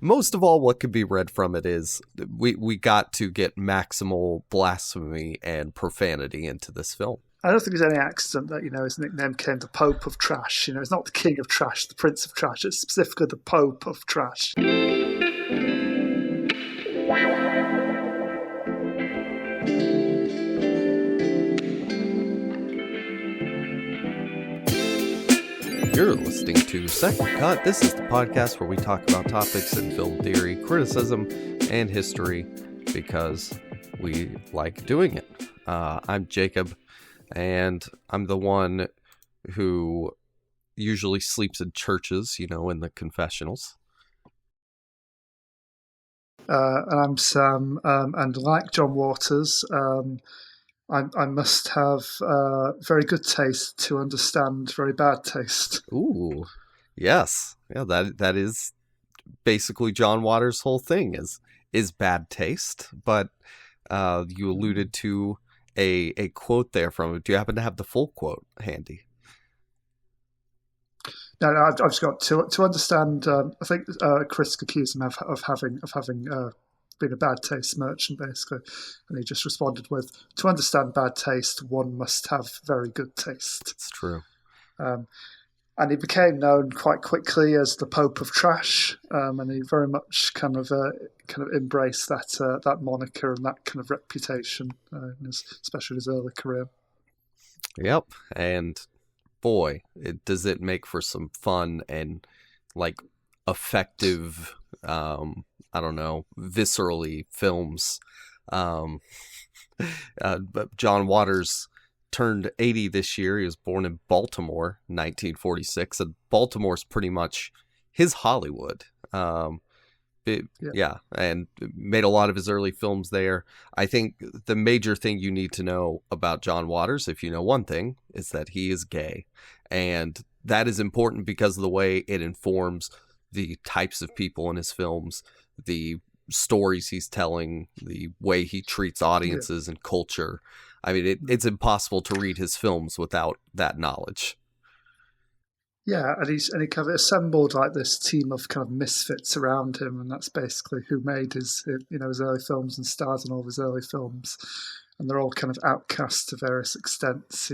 Most of all, what could be read from it is we got to get maximal blasphemy and profanity into this film. I don't think it's any accident that, his nickname became the Pope of Trash. It's not the King of Trash, the Prince of Trash. It's specifically the Pope of Trash. You're listening to Second Cut. This is the podcast where we talk about topics in film theory, criticism, and history because we like doing it. I'm Jacob, and I'm the one who usually sleeps in churches, in the confessionals. And I'm Sam, and like John Waters, I must have very good taste to understand very bad taste. Ooh, yes. Yeah, that is basically John Waters' whole thing is bad taste. But you alluded to a quote there from it. Do you happen to have the full quote handy? No, I've just got to understand. I think Chris accused him of having been a bad taste merchant, basically, and he just responded with, "To understand bad taste, one must have very good taste." It's true. And he became known quite quickly as the Pope of Trash, and he very much kind of embraced that moniker and that kind of reputation, especially in his early career. Yep, and boy, does it make for some fun and effective, viscerally films. But John Waters turned 80 this year. He was born in Baltimore, 1946, and Baltimore's pretty much his Hollywood. And made a lot of his early films there. I think the major thing you need to know about John Waters, if you know one thing, is that he is gay. And that is important because of the way it informs the types of people in his films, the stories he's telling, the way he treats audiences and culture. I mean, it's impossible to read his films without that knowledge. Yeah, and he kind of assembled this team of kind of misfits around him, and that's basically who made his early films and stars in all of his early films. And they're all kind of outcasts to various extents.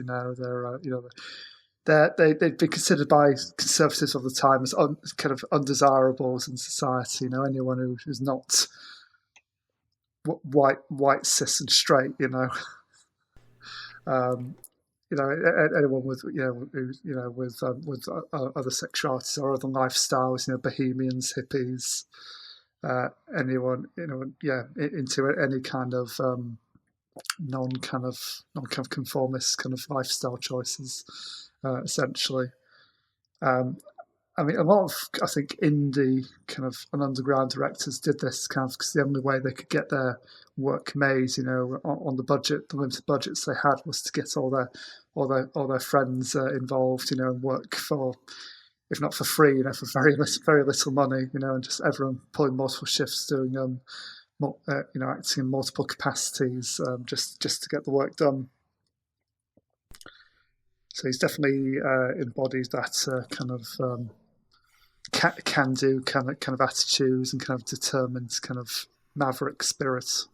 They'd be considered by conservatives of the time as kind of undesirables in society. Anyone who's not white, cis, and straight. Anyone with with other sexualities or other lifestyles, bohemians, hippies, anyone into any kind of non conformist kind of lifestyle choices, essentially. I mean, a lot of, I think, indie kind of and underground directors did this kind of because the only way they could get their work made, on the budget, the limited budgets they had, was to get all their friends involved, and work for, if not for free, for very little money, and just everyone pulling multiple shifts, doing acting in multiple capacities, just to get the work done. So he's definitely embodies that kind of can do kind of attitudes and kind of determined kind of maverick spirit.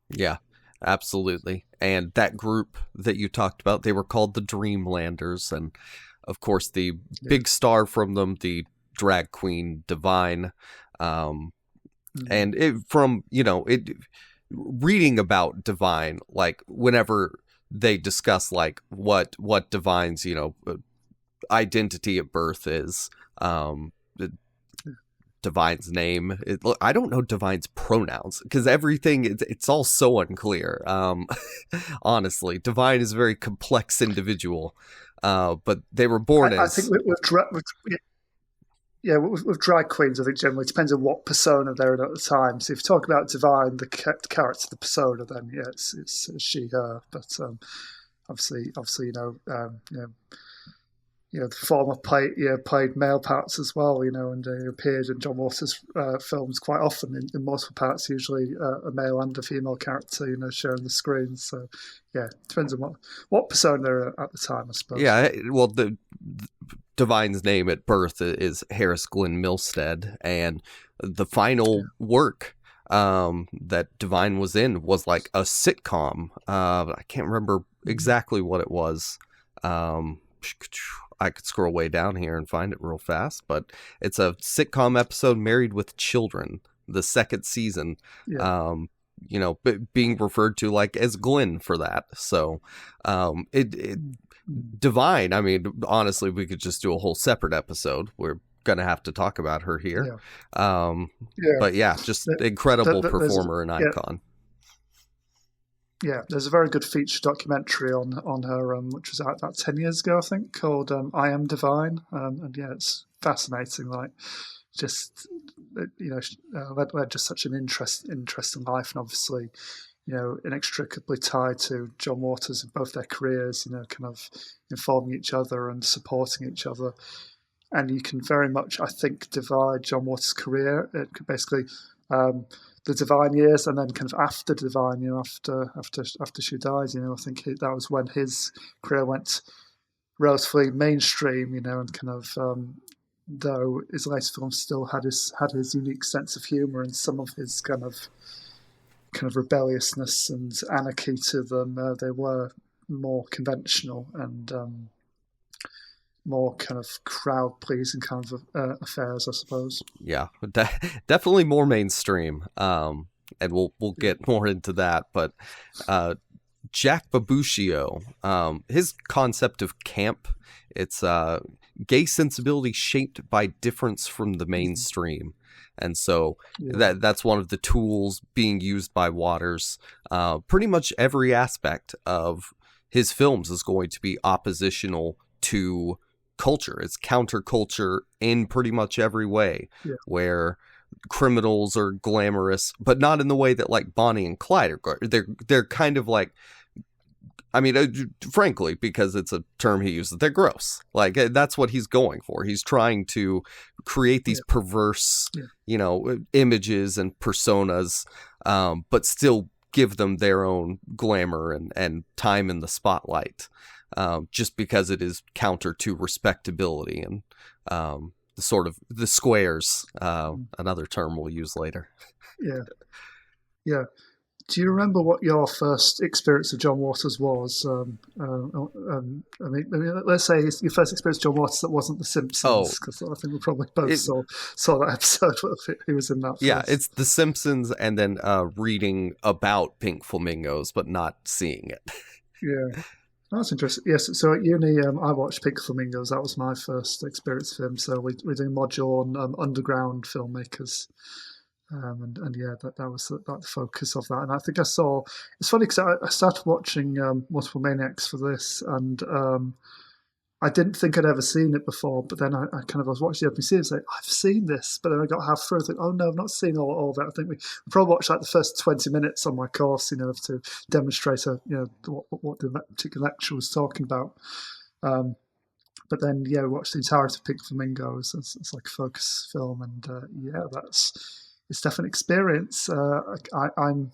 Yeah, absolutely. And that group that you talked about, they were called the Dreamlanders, and of course the big star from them, the drag queen Divine. And reading about Divine, whenever they discuss what Divine's identity at birth is, Divine's name. I don't know Divine's pronouns because everything, it's all so unclear. Honestly, Divine is a very complex individual, but they were born as... I think with drag queens, I think generally it depends on what persona they're in at the time. So if you talk about Divine, the character, the persona, then it's she, her. But obviously, the former played male parts as well, and he appeared in John Waters' films quite often in multiple parts, usually a male and a female character, sharing the screen. So, yeah, depends on what persona they're at the time, I suppose. Yeah, well, the Divine's name at birth is Harris Glenn Milstead, and the final work that Divine was in was like a sitcom. I can't remember exactly what it was. I could scroll way down here and find it real fast, but it's a sitcom episode, Married with Children, the second season, being referred to like as Glenn for that. So Divine, I mean, honestly, we could just do a whole separate episode. We're going to have to talk about her here. But yeah, just incredible performer and icon. Yeah, there's a very good feature documentary on her, which was out about 10 years ago, I think, called I Am Divine. And yeah, it's fascinating. Like, just, led just such an interesting life, and obviously, inextricably tied to John Waters in both their careers, kind of informing each other and supporting each other. And you can very much, I think, divide John Waters' career. It could basically the Divine years, and then kind of after Divine, after she died, I think that was when his career went relatively mainstream, and kind of though his later films still had his unique sense of humor and some of his kind of rebelliousness and anarchy to them. They were more conventional and more kind of crowd-pleasing kind of affairs, I suppose. Yeah, definitely more mainstream, and we'll get more into that. But Jack Babuccio, his concept of camp, it's gay sensibility shaped by difference from the mainstream. And so that's one of the tools being used by Waters. Pretty much every aspect of his films is going to be oppositional to culture. It's counterculture in pretty much every way, where criminals are glamorous, but not in the way that like Bonnie and Clyde are. They're kind of like, I mean, frankly, because it's a term he uses, they're gross. Like, that's what he's going for. He's trying to create these perverse, images and personas, but still give them their own glamour and time in the spotlight. Just because it is counter to respectability and the sort of the squares, another term we'll use later. Yeah. Do you remember what your first experience of John Waters was? I mean, let's say your first experience of John Waters that wasn't The Simpsons, because I think we probably both saw that episode where he was in that. Yeah, it's The Simpsons, and then reading about pink flamingos, but not seeing it. Yeah. That's interesting. Yes, so at uni, I watched Pink Flamingos. That was my first experience with him. So we did a module on underground filmmakers, and yeah, that was the focus of that. And I think it's funny because I started watching Multiple Maniacs for this, and I didn't think I'd ever seen it before, but then I was watching the opening series, like, I've seen this, but then I got half through, I think, oh no, I've not seen all of it. I think we probably watched like the first 20 minutes on my course, to demonstrate, what the particular lecture was talking about. But then, we watched the entirety of Pink Flamingos. It's like a focus film, and it's definitely an experience. I'm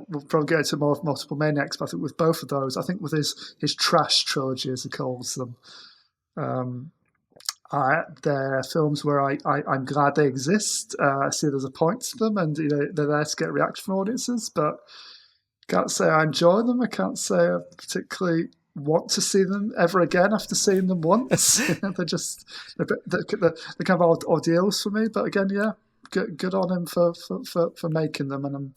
we'll probably go into more of Multiple Maniacs, but I think with both of those, I think with his trash trilogy, as he calls them, they're films where I'm glad they exist. I see there's a point to them, and they're there to get a reaction from audiences, but can't say I enjoy them. I can't say I particularly want to see them ever again after seeing them once. They're just they're kind of ordeals for me. But again, good on him for making them, and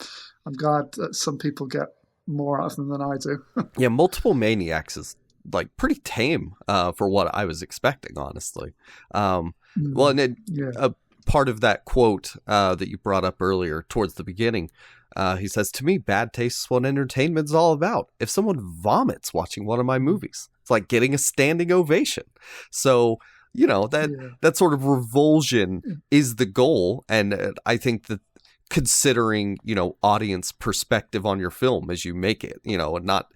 I'm glad that some people get more out of them than I do. Yeah, Multiple Maniacs is like pretty tame for what I was expecting, honestly. Well, and a part of that quote that you brought up earlier towards the beginning, he says, "To me, bad taste is what entertainment's all about. If someone vomits watching one of my movies, it's like getting a standing ovation." So, that sort of revulsion is the goal. And I think that considering, audience perspective on your film as you make it, and not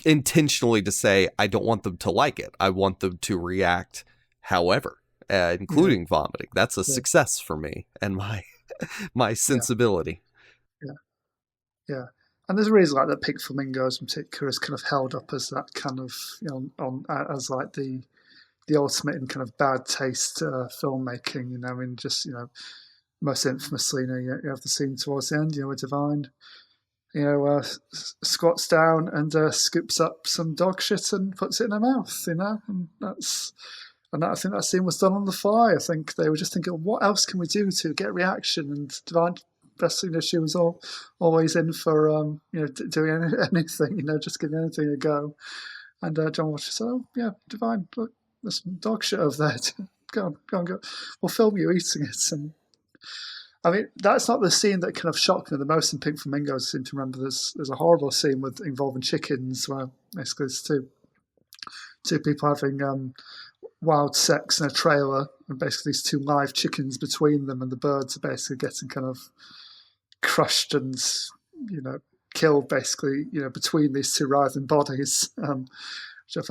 intentionally to say, I don't want them to like it. I want them to react however, including vomiting. That's a success for me and my sensibility. Yeah. And there's a reason like that Pink Flamingos in particular is kind of held up as that kind of, as like the ultimate in kind of bad taste filmmaking, most infamously, you have the scene towards the end, where Divine, squats down and scoops up some dog shit and puts it in her mouth, and I think that scene was done on the fly. I think they were just thinking, what else can we do to get reaction? And Divine, she was always in for doing anything, just giving anything a go. And John Waters said, "Oh yeah, Divine, look, there's some dog shit over there. Go on. We'll film you eating it." And I mean, that's not the scene that kind of shocked me the most in Pink Flamingos. I seem to remember there's a horrible scene involving chickens where basically it's two people having wild sex in a trailer, and basically these two live chickens between them, and the birds are basically getting kind of crushed and killed basically between these two writhing bodies. Which I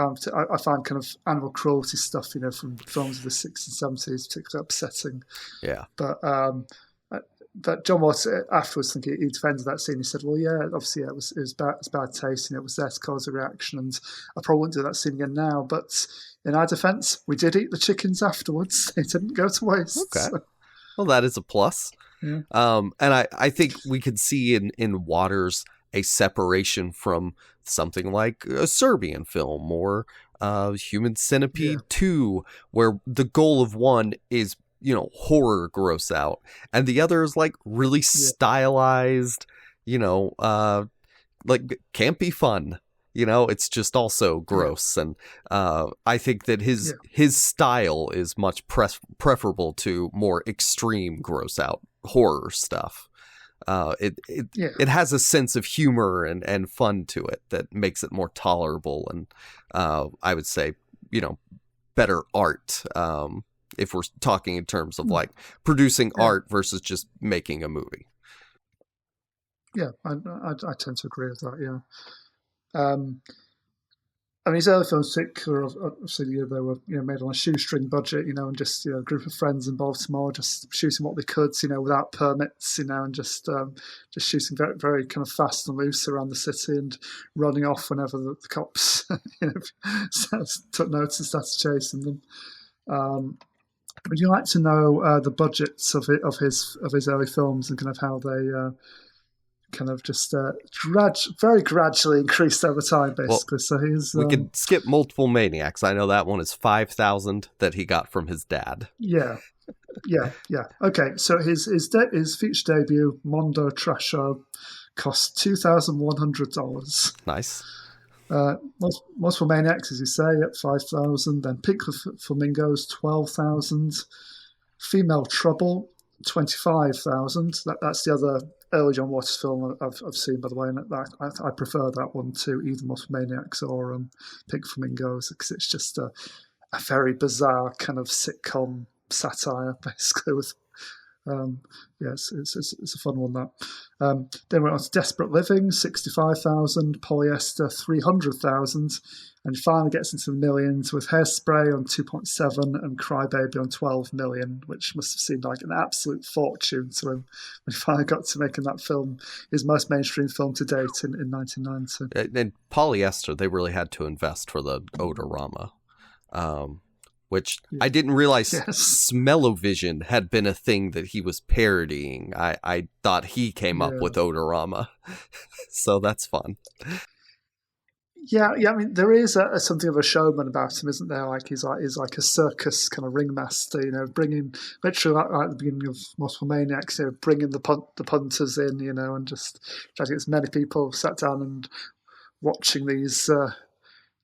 find kind of animal cruelty stuff from films of the 60s and 70s particularly upsetting. Yeah. But John Watts afterwards, I think he defended that scene. He said, "Well, yeah, obviously, it was bad taste. It was there to cause a reaction, and I probably wouldn't do that scene again now. But in our defence, we did eat the chickens afterwards. They didn't go to waste." Okay. Well, that is a plus. Yeah. And I think we could see in Waters a separation from something like a Serbian film or Human Centipede 2, where the goal of one is horror gross out, and the other is like really stylized, like campy fun. It's just also gross, and I think that his style is much preferable to more extreme gross out horror stuff. It has a sense of humor and fun to it that makes it more tolerable, and I would say better art. If we're talking in terms of like producing art versus just making a movie. Yeah, I tend to agree with that. Yeah, I mean, his early films, in particular, obviously, they were made on a shoestring budget, and just a group of friends in Baltimore just shooting what they could, without permits, and just shooting very, very kind of fast and loose around the city and running off whenever the cops took notice and started chasing them. Would you like to know the budgets of his early films and kind of how they kind of just very gradually increased over time, basically? We could skip multiple Maniacs. I know that one is $5,000 that he got from his dad. Yeah. Okay, so his feature debut, Mondo Trasho, cost $2,100. Nice. Multiple Maniacs, as you say, at $5,000. Then Pink Flamingos, $12,000. Female Trouble, $25,000. That's the other early John Waters film I've seen, by the way, and I prefer that one to either Multiple Maniacs or Pink Flamingos, because it's just a very bizarre kind of sitcom satire, basically. With it's a fun one, that. Then we went on to Desperate Living, $65,000, Polyester, $300,000, and finally gets into the millions with Hairspray on 2.7 and Cry-Baby on 12 million, which must have seemed like an absolute fortune to him when he finally got to making that film, his most mainstream film to date in 1990. And Polyester, they really had to invest for the odorama. Which I didn't realize Smell-O-Vision had been a thing that he was parodying. I thought he came up with Odorama. So that's fun. Yeah. I mean, there is something of a showman about him, isn't there? Like he's like a circus kind of ringmaster, bringing, literally like at the beginning of Multiple Maniacs, bringing the punters in, and just trying to get as many people sat down and watching these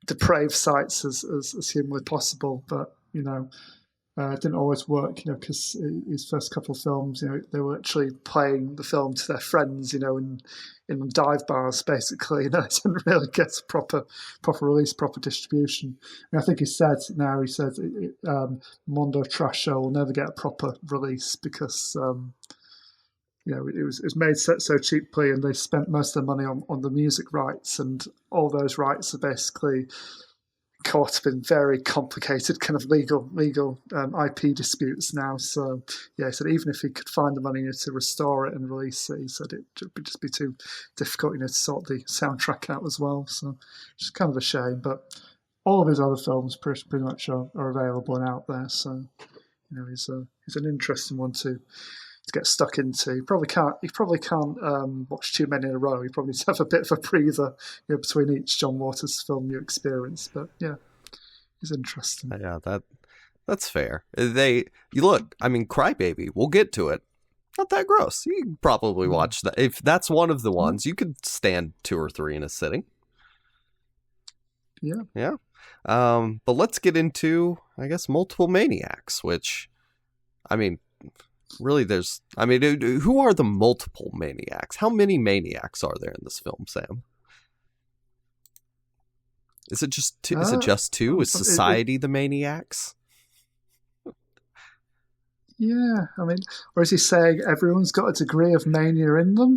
depraved sights as humanly possible, but it didn't always work, because his first couple of films, they were actually playing the film to their friends, in dive bars, basically. It didn't really get proper release, proper distribution. And I think he said Mondo Trash Show will never get a proper release because it was made so cheaply, and they spent most of the money on the music rights, and all those rights are basically caught up in very complicated kind of legal IP disputes now. So yeah, he said even if he could find the money to restore it and release it, he said it would just be too difficult, to sort the soundtrack out as well. So it's kind of a shame, but all of his other films pretty much are available and out there. So he's an interesting one to get stuck into. You probably can't watch too many in a row. You probably need to have a bit of a breather between each John Waters film you experience. But yeah, it's interesting. Yeah, that's fair. Cry-Baby, we'll get to it. Not that gross. You can probably watch that. If that's one of the ones, you could stand 2 or 3 in a sitting. Yeah. Yeah. But let's get into, I guess, multiple maniacs, which, really, who are the multiple maniacs? How many maniacs are there in this film, Sam? Is it just two? Is it just 2? Is society the maniacs? Yeah, or is he saying everyone's got a degree of mania in them?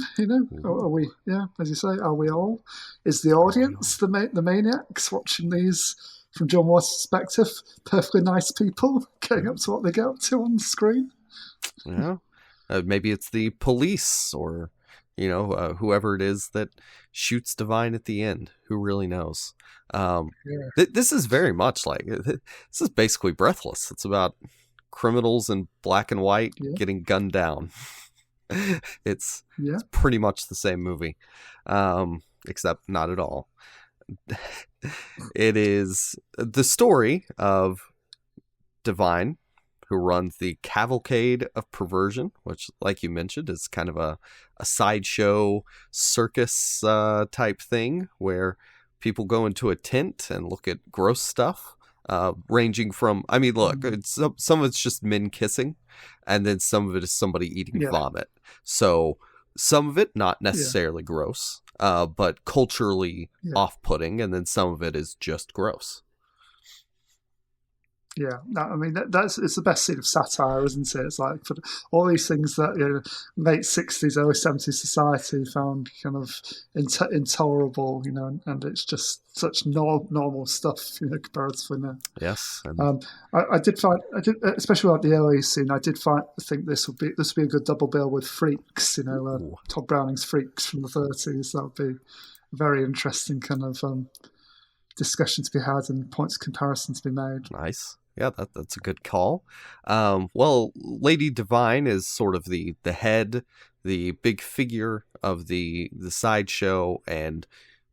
Or are we? Yeah, as you say, are we all? Is the audience the maniacs watching these from John Waters' perspective? Perfectly nice people getting up to what they get up to on the screen. Yeah, maybe it's the police or whoever it is that shoots Divine at the end. Who really knows? This is very much like this is basically Breathless. It's about criminals in black and white getting gunned down. It's pretty much the same movie, except not at all. It is the story of Divine, who runs the Cavalcade of Perversion, which, like you mentioned, is kind of a sideshow circus type thing where people go into a tent and look at gross stuff, ranging from, some of it's just men kissing, and then some of it is somebody eating vomit. So some of it not necessarily gross, but culturally off-putting, and then some of it is just gross. Yeah, it's the best sort of satire, isn't it? It's like for all these things that late 60s, early 70s society found kind of intolerable, and it's just such normal stuff, comparatively now. Yes, I did, especially like the early scene, I think this would be a good double bill with Freaks, Todd Browning's Freaks from the 30s. That would be a very interesting kind of discussion to be had and points of comparison to be made. Nice. Yeah, that's a good call. Well, Lady Divine is sort of the head, the big figure of the sideshow, and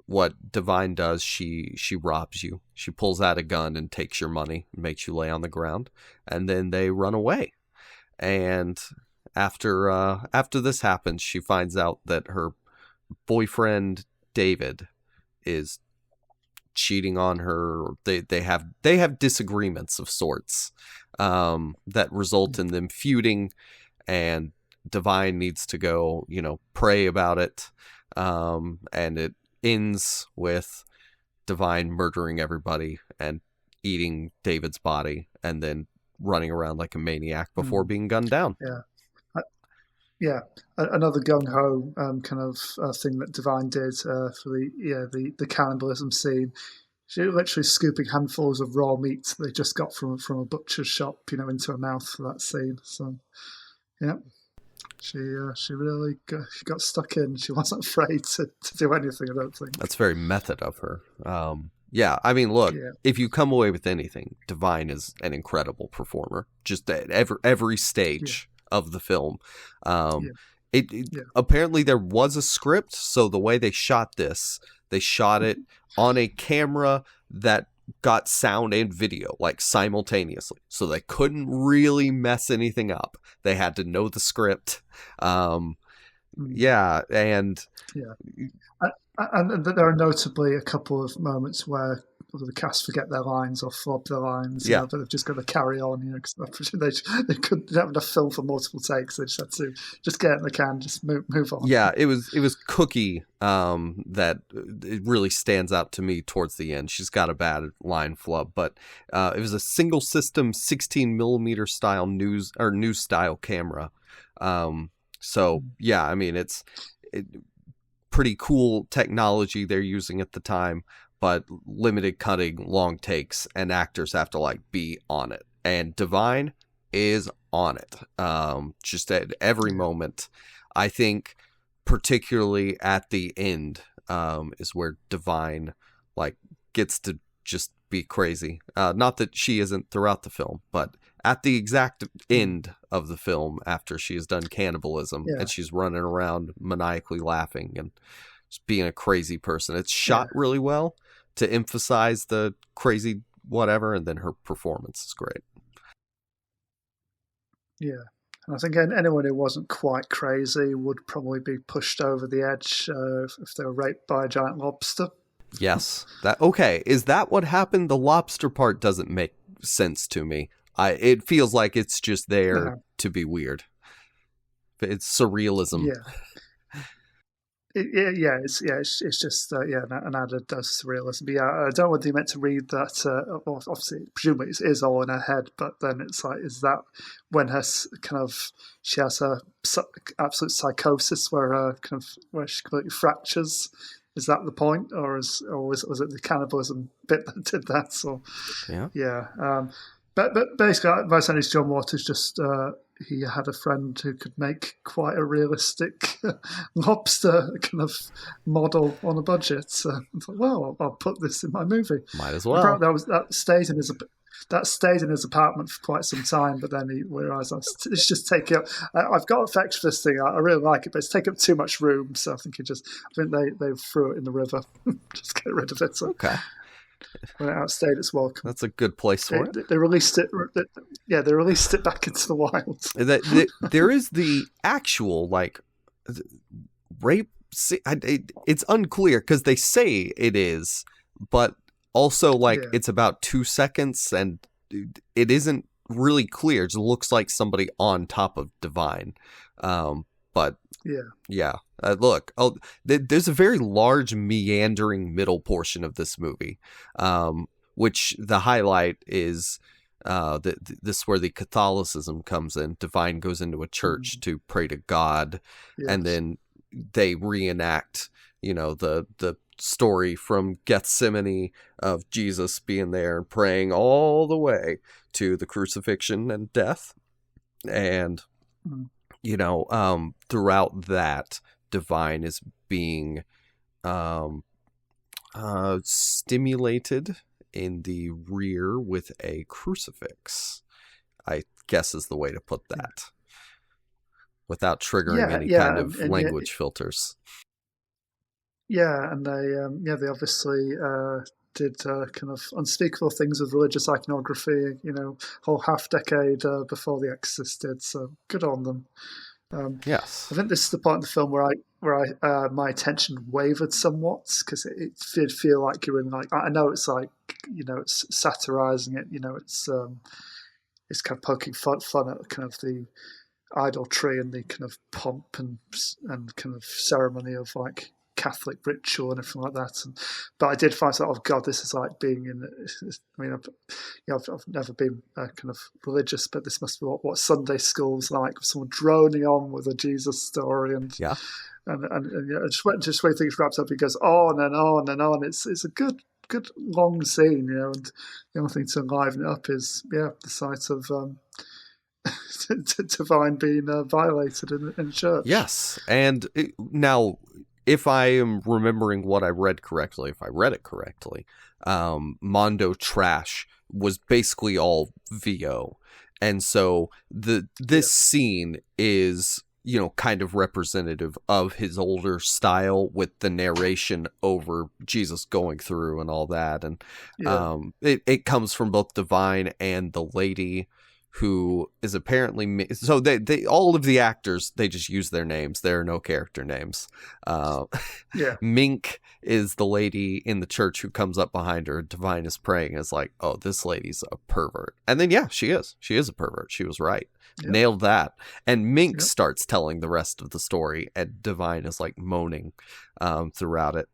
what Divine does, she robs you. She pulls out a gun and takes your money and makes you lay on the ground, and then they run away. And after this happens, she finds out that her boyfriend David is cheating on her. They have disagreements of sorts that result in them feuding, and Divine needs to go pray about it, and it ends with Divine murdering everybody and eating David's body and then running around like a maniac before being gunned down. Yeah, another gung ho kind of thing that Divine did for the cannibalism scene. She literally scooping handfuls of raw meat that they just got from a butcher's shop, into her mouth for that scene. So, yeah, she really got stuck in. She wasn't afraid to do anything. I don't think that's very method of her. If you come away with anything, Divine is an incredible performer. Just at every stage of the film. Apparently there was a script, so the way they shot this, they shot it on a camera that got sound and video like simultaneously, so they couldn't really mess anything up. They had to know the script. And there are notably a couple of moments where the cast forget their lines or flub their lines, but they've just got to carry on, because they couldn't have enough film for multiple takes. They just had to just get it in the can, just move on. Yeah, it was Cookie that it really stands out to me towards the end. She's got a bad line flub, but it was a single system 16mm style news style camera. So yeah, I mean, it's pretty cool technology they're using at the time, but limited cutting, long takes, and actors have to like be on it. And Divine is on it, just at every moment. I think particularly at the end is where Divine like gets to just be crazy. Not that she isn't throughout the film, but at the exact end of the film, after she has done cannibalism and she's running around maniacally laughing and just being a crazy person. It's shot really well to emphasize the crazy whatever, and then her performance is great. Yeah. And I think anyone who wasn't quite crazy would probably be pushed over the edge if they were raped by a giant lobster. Yes. Okay. Is that what happened? The lobster part doesn't make sense to me. It feels like it's just there to be weird. It's surrealism. Yeah. It's just an added dose of surrealism. But yeah, I don't know whether you meant to read that. Obviously, presumably it is all in her head, but then it's like, is that when she has a absolute psychosis where she completely fractures? Is that the point, or was it the cannibalism bit that did that? So But basically, my son is John Waters. Just he had a friend who could make quite a realistic lobster kind of model on a budget. So I thought, well, I'll put this in my movie. Might as well. Apparently that stayed in his apartment for quite some time, but then he realised it's just taking up. I've got effects for this thing. I really like it, but it's taking up too much room. So I think they threw it in the river. Just get rid of it. So. Okay. When it outstayed its welcome. That's a good place for it. They released it. Yeah, they released it back into the wild. There is the actual rape. It's unclear because they say it is, but also it's about 2 seconds, and it isn't really clear. It just looks like somebody on top of Divine, but. Yeah. Look, there's a very large meandering middle portion of this movie, which the highlight is this where the Catholicism comes in. Divine goes into a church to pray to God, and then they reenact, the story from Gethsemane of Jesus being there and praying all the way to the crucifixion and death, and. Throughout that, Divine is being stimulated in the rear with a crucifix, I guess is the way to put that, without triggering any kind of language filters. Yeah, and they obviously did kind of unspeakable things with religious iconography, whole half decade before The Exorcist did. So good on them. Yes, I think this is the part of the film where I my attention wavered somewhat, because it did feel like you're in I know it's it's satirizing it, it's kind of poking fun at kind of the idolatry and the kind of pomp and kind of ceremony of Catholic ritual and everything like that, but I did find oh god, this is like being in. I mean, I've never been kind of religious, but this must be what Sunday school's like, with someone droning on with a Jesus story, and just wait things wraps up. He goes on and on and on. It's a good long scene, and the only thing to enliven it up is the sight of Divine being violated in church. Yes, and now. If I am remembering what I read correctly, if I read it correctly, Mondo Trash was basically all VO. And so this scene is, kind of representative of his older style, with the narration over Jesus going through and all that. And it comes from both Divine and the lady who is apparently so they all of the actors, they just use their names. There are no character names. Mink is the lady in the church who comes up behind her. Divine is praying, is like, oh, this lady's a pervert, and then she is a pervert. She was right. Nailed that. And Mink starts telling the rest of the story, and Divine is moaning throughout it.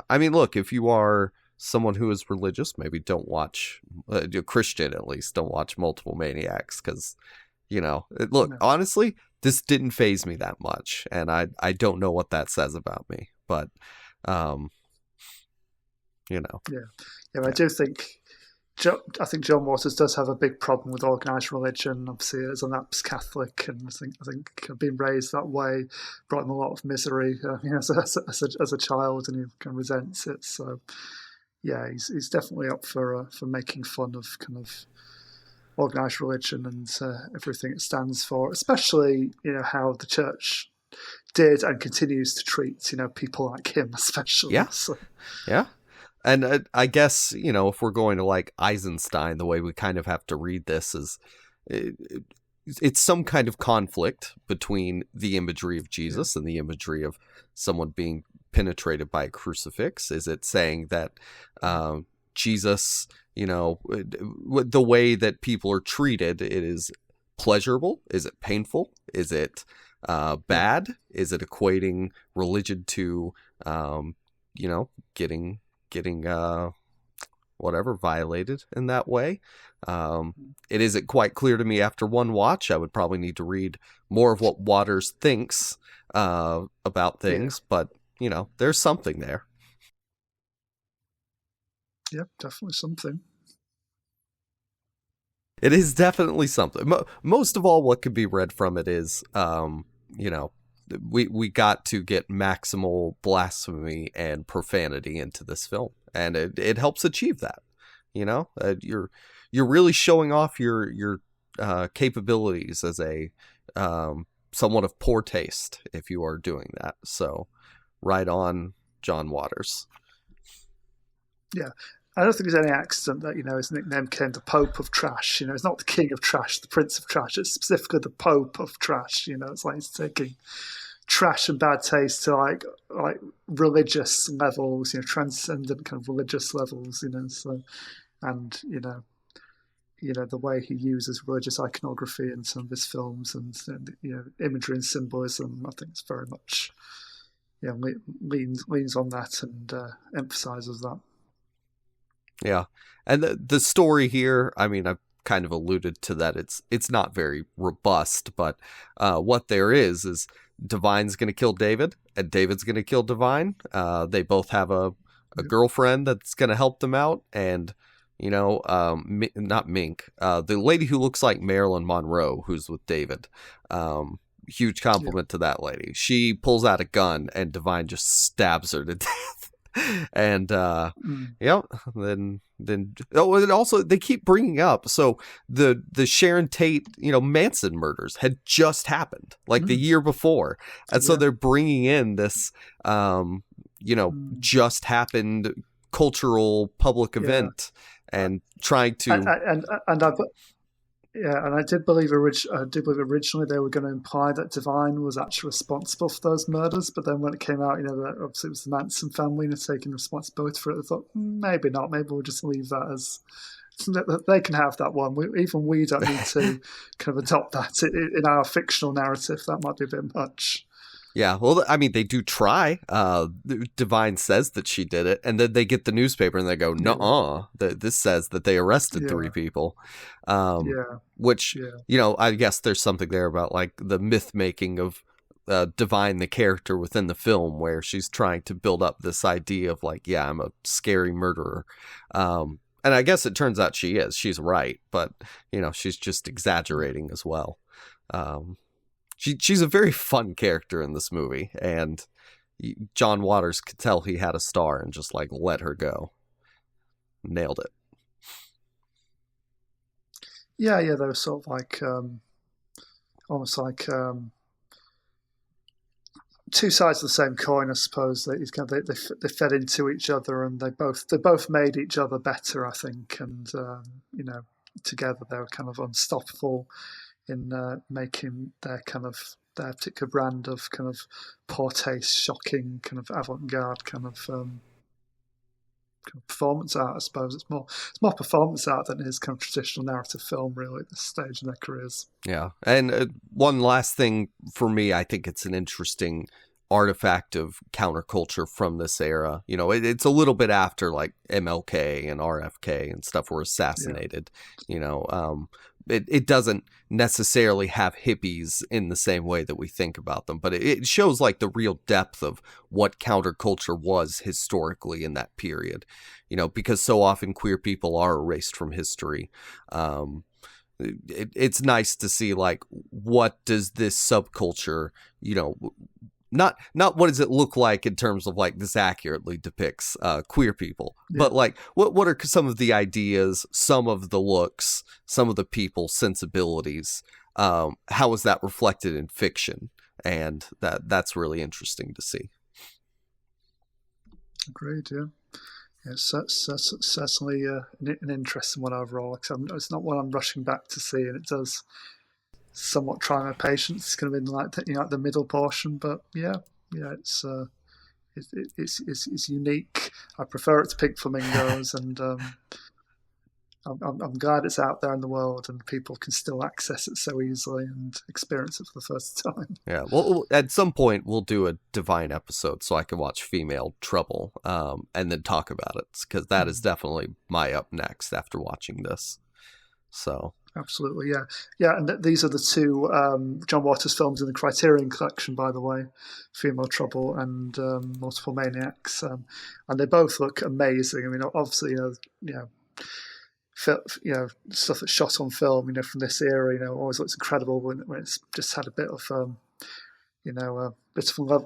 I mean, look, if you are someone who is religious, maybe don't watch, Christian at least, don't watch multiple Maniacs, because, honestly, this didn't faze me that much, and I don't know what that says about me, but you know. Yeah, I do think. I think John Waters does have a big problem with organised religion. Obviously, as an Apt Catholic, and I think being raised that way brought him a lot of misery, as a child, and he kind of resents it. So, yeah, he's definitely up for making fun of kind of organised religion and everything it stands for, especially how the church did and continues to treat people like him, especially. Yeah, so. Yeah. And I guess, if we're going to like Eisenstein, the way we kind of have to read this is it's some kind of conflict between the imagery of Jesus and the imagery of someone being penetrated by a crucifix. Is it saying that Jesus, the way that people are treated, it is pleasurable? Is it painful? Is it bad? Is it equating religion to, getting whatever violated in that way? It isn't quite clear to me after one watch. I would probably need to read more of what Waters thinks about things, but there's something there. Yep, definitely something. It is definitely something. Most of all, what could be read from it is, we got to get maximal blasphemy and profanity into this film, and it helps achieve that. You're really showing off your capabilities as a somewhat of poor taste if you are doing that. So, right on, John Waters. Yeah. I don't think there's any accident that, his nickname became the Pope of Trash. He's not the King of Trash, the Prince of Trash. It's specifically the Pope of Trash. It's like he's taking trash and bad taste to like religious levels, transcendent kind of religious levels, So, and the way he uses religious iconography in some of his films and imagery and symbolism, I think it's very much leans on that and emphasizes that. Yeah, and the story here, I mean, I've kind of alluded to that. It's not very robust, but what there is Divine's going to kill David, and David's going to kill Divine. They both have a girlfriend that's going to help them out, and not Mink, the lady who looks like Marilyn Monroe, who's with David. Huge compliment to that lady. She pulls out a gun, and Divine just stabs her to death. And then and also they keep bringing up, so the Sharon Tate Manson murders had just happened like the year before, and so they're bringing in this just happened cultural public event and trying to and I did believe originally they were going to imply that Divine was actually responsible for those murders, but then when it came out, that obviously it was the Manson family taking responsibility for it, I thought maybe not. Maybe we'll just leave that as they can have that one. We don't need to kind of adopt that in our fictional narrative. That might be a bit much. Yeah, well, I mean, they do try. Divine says that she did it, and then they get the newspaper and they go, "Nuh-uh, this says that they arrested 3 people." Which, I guess there's something there about like the myth making of Divine, the character within the film, where she's trying to build up this idea of like, yeah, I'm a scary murderer. And I guess it turns out she's right, but she's just exaggerating as well. She's a very fun character in this movie, and John Waters could tell he had a star and just like let her go. Nailed it. Yeah, they were sort of like almost like two sides of the same coin, I suppose. They fed into each other, and they both made each other better, I think. And together they were kind of unstoppable in making their particular brand of kind of poor taste, shocking, kind of avant-garde kind of performance art. I suppose it's more performance art than it is kind of traditional narrative film, really, at this stage in their careers. Yeah, and one last thing for me, I think it's an interesting artifact of counterculture from this era. It's a little bit after like MLK and RFK and stuff were assassinated, it doesn't necessarily have hippies in the same way that we think about them, but it shows like the real depth of what counterculture was historically in that period, because so often queer people are erased from history. It's nice to see like, what does this subculture, not what does it look like in terms of like this accurately depicts queer people, but like what are some of the ideas, some of the looks, some of the people sensibilities, how is that reflected in fiction? And that's really interesting to see. Agreed. It's certainly an interesting one overall. It's not one I'm rushing back to see, and it does somewhat try my patience. It's kind of in like the middle portion, but it's unique. I prefer it to Pink Flamingos, and I'm glad it's out there in the world and people can still access it so easily and experience it for the first time. Yeah, well, at some point we'll do a Divine episode so I can watch Female Trouble and then talk about it, because that is definitely my up next after watching this. So absolutely, yeah. And these are the two John Waters films in the Criterion collection, by the way, Female Trouble and Multiple Maniacs, and they both look amazing. I mean, obviously, stuff that's shot on film, from this era, always looks incredible when it's just had a bit of, bit of love,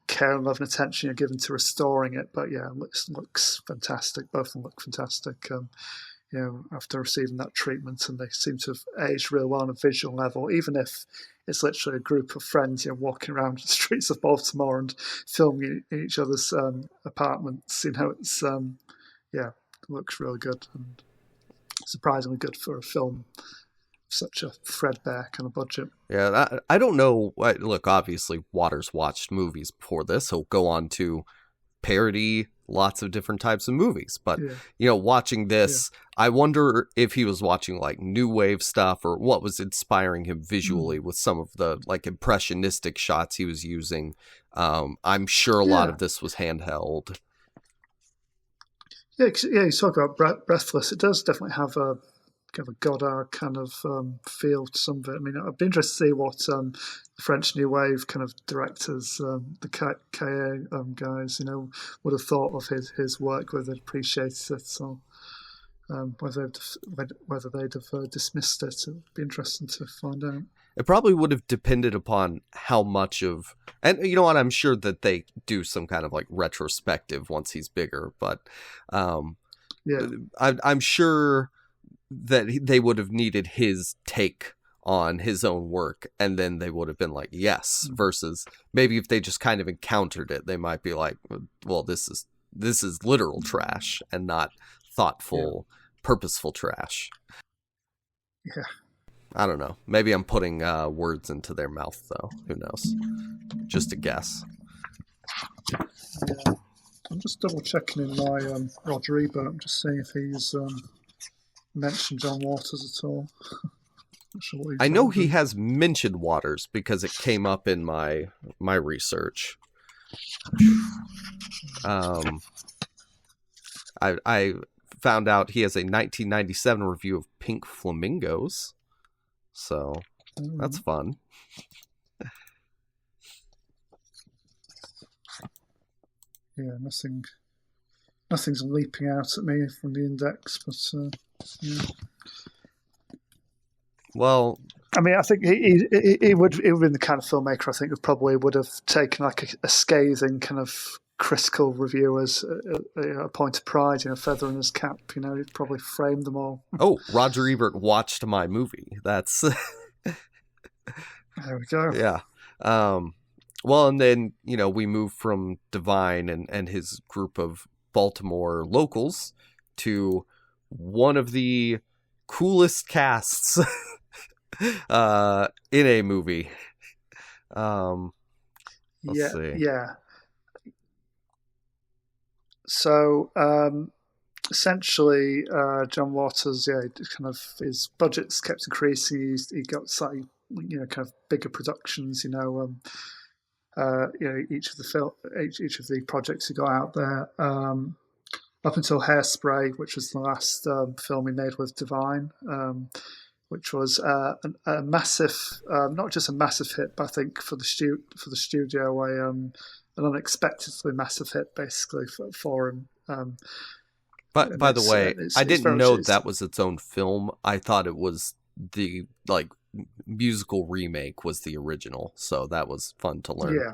care and love and attention given to restoring it. But yeah, it looks fantastic. Both of them look fantastic. After receiving that treatment, and they seem to have aged real well on a visual level, even if it's literally a group of friends, walking around the streets of Baltimore and filming in each other's apartments. It's it looks really good and surprisingly good for a film of such a threadbare kind of budget. Yeah, I don't know. Look, obviously, Waters watched movies before this. He'll go on to parody lots of different types of movies. But, watching this, I wonder if he was watching like new wave stuff or what was inspiring him visually with some of the like impressionistic shots he was using. I'm sure a lot of this was handheld. Yeah, you talk about Breathless. It does definitely have a kind of a Godard kind of feel to some of it. I mean, I'd be interested to see what the French New Wave kind of directors, the KA guys, would have thought of his work, whether they'd appreciated it or whether they'd have dismissed it. It'd be interesting to find out. It probably would have depended upon how much of, and you know what, I'm sure that they do some kind of like retrospective once he's bigger, but I'm sure that they would have needed his take on his own work, and then they would have been like, yes, versus maybe if they just kind of encountered it, they might be like, well, this is literal trash and not thoughtful, purposeful trash. Yeah. I don't know. Maybe I'm putting words into their mouth, though. Who knows? Just a guess. Yeah. I'm just double checking in my Roger Ebert. I'm just seeing if he's mentioned John Waters at all. Not sure what I know he has mentioned Waters because it came up in my research. I found out he has a 1997 review of Pink Flamingos. So that's fun. Yeah, nothing's leaping out at me from the index, but yeah. Well, I mean, I think he would be the kind of filmmaker I think who probably would have taken like a scathing kind of critical review as a point of pride, feather in his cap. He'd probably frame them all. Oh, Roger Ebert watched my movie. That's there we go. Yeah. Well, and then we move from Divine and his group of Baltimore locals to one of the coolest casts in a movie. Let's see. Yeah. So essentially, John Waters, kind of his budgets kept increasing. He got slightly, kind of bigger productions. Each of the projects he got out there, up until Hairspray, which was the last film he made with Divine. which was a massive, not just a massive hit, but I think for the studio, an unexpectedly massive hit, basically for him. But by the way, I didn't know that was its own film. I thought it was the musical remake was the original, so that was fun to learn. Yeah.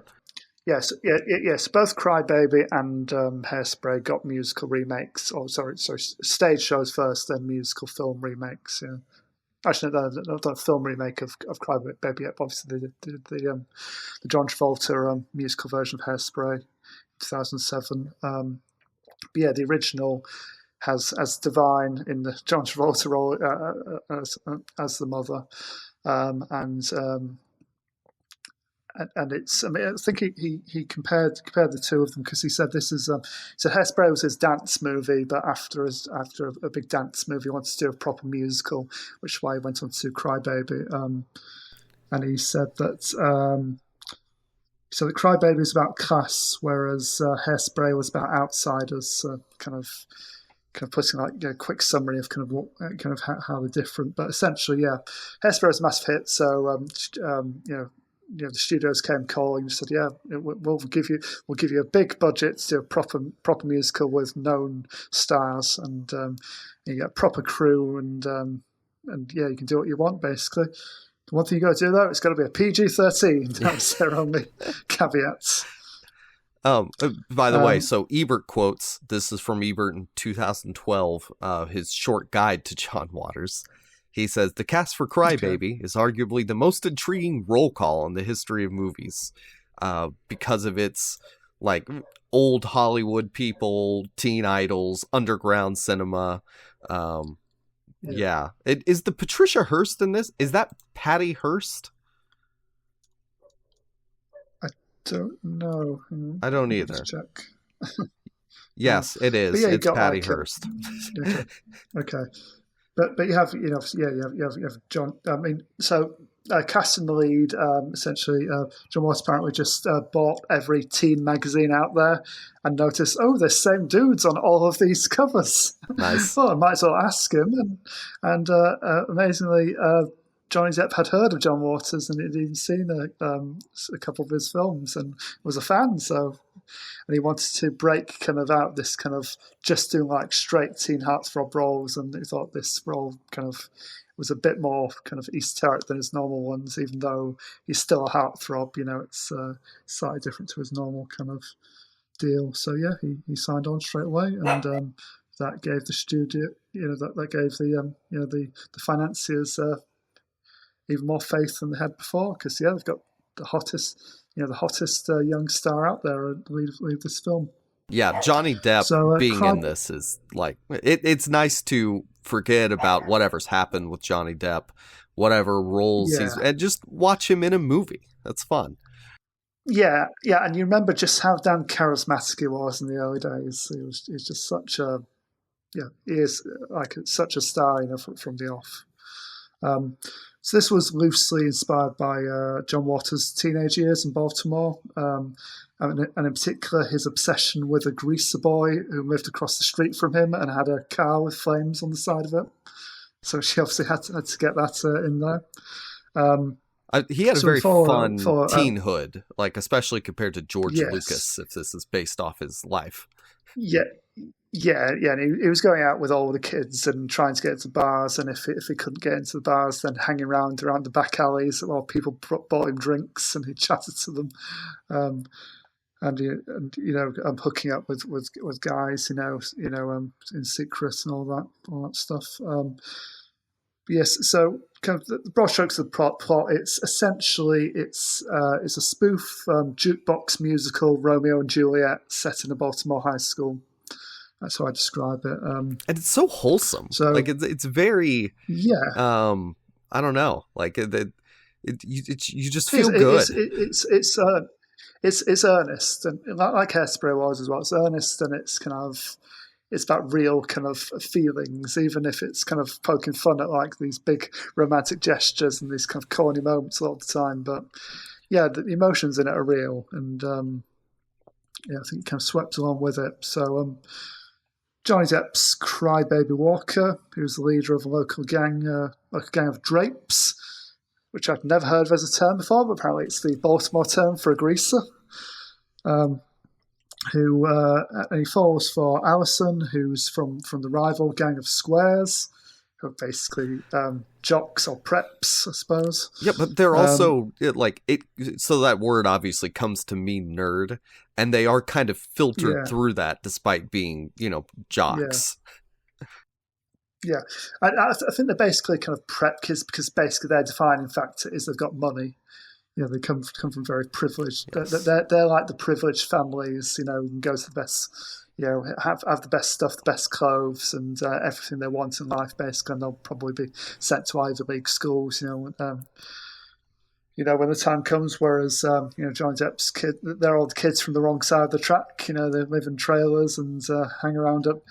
Yes, yes. Both Cry-Baby and Hairspray got musical remakes. Oh, sorry, stage shows first, then musical film remakes. Yeah. Actually, not a film remake of Cry-Baby yet. Obviously, the John Travolta musical version of Hairspray, 2007. But yeah, the original has Divine in the John Travolta role as the mother, and it's. I mean, I think he compared the two of them because he said this is. So Hairspray was his dance movie, but after a big dance movie, he wanted to do a proper musical, which is why he went on to do Cry-Baby. And he said that. So the Cry-Baby was about class, whereas Hairspray was about outsiders. Kind of putting a quick summary of kind of how they're different, but essentially, yeah, Hairspray was a massive hit. So the studios came calling and said, "Yeah, we'll give you a big budget to do a proper musical with known stars, and you get a proper crew, and yeah, you can do what you want basically. The one thing you got to do though, it's got to be a PG-13. That's their only caveats." By the way, so Ebert quotes, this is from Ebert in 2012, his short guide to John Waters. He says, the cast for Cry-Baby is arguably the most intriguing roll call in the history of movies, because of its old Hollywood people, teen idols, underground cinema. Yeah. Is the Patricia Hearst in this? Is that Patty Hearst? Don't know. I don't either. Check. Yes, it is. Yeah, it's Patty Hearst. Okay. But you have John. I mean, so cast in the lead. Essentially, John Waters apparently just bought every teen magazine out there and noticed, there's the same dudes on all of these covers. Nice. Well, I might as well ask him. And amazingly, Johnny Depp had heard of John Waters and he'd even seen a couple of his films and was a fan. So, and he wanted to break kind of out this kind of just doing straight teen heartthrob roles, and he thought this role kind of was a bit more kind of esoteric than his normal ones, even though he's still a heartthrob. It's slightly different to his normal kind of deal. So yeah, he signed on straight away, and that gave the studio, that gave the financiers even more faith than they had before, because they've got the hottest young star out there to lead this film. Yeah, Johnny Depp being in this is it's nice to forget about whatever's happened with Johnny Depp, whatever roles and just watch him in a movie. That's fun. Yeah, and you remember just how damn charismatic he was in the early days. He's just such a he is such a star, from the off. So this was loosely inspired by John Waters' teenage years in Baltimore, and in particular his obsession with a greaser boy who lived across the street from him and had a car with flames on the side of it. So she obviously had to get that in there. He had a very fun teenhood, especially compared to George Lucas, if this is based off his life. Yeah, and he was going out with all the kids and trying to get into bars, and if he couldn't get into the bars, then hanging around the back alleys while people bought him drinks, and he chatted to them, and hooking up with guys, in secret and all that stuff. Yes, so kind of the broad strokes of the plot. It's essentially it's a spoof jukebox musical, Romeo and Juliet, set in a Baltimore high school. That's how I describe it. And it's so wholesome. So it's very I don't know. You just feel good. It's earnest, and like Hairspray was as well. It's earnest, and it's about real kind of feelings, even if it's kind of poking fun at these big romantic gestures and these kind of corny moments all the time. But yeah, the emotions in it are real, and I think it kind of swept along with it. So Johnny Depp's Cry-Baby Walker, who's the leader of a local gang of drapes, which I'd never heard of as a term before, but apparently it's the Baltimore term for a greaser. And he falls for Allison, who's from the rival gang of squares, who are basically jocks or preps, I suppose. Yeah, but they're also so that word obviously comes to mean nerd, and they are kind of filtered through that, despite being jocks. Yeah, I think they're basically kind of prep kids because basically their defining factor is they've got money. They come from very privileged. Yes. They're like the privileged families. Can go to the best. Have the best stuff, the best clothes, and everything they want in life. Basically, and they'll probably be sent to Ivy League schools. When the time comes. Whereas Johnny Depp's kid, they're all the kids from the wrong side of the track. They live in trailers and hang around up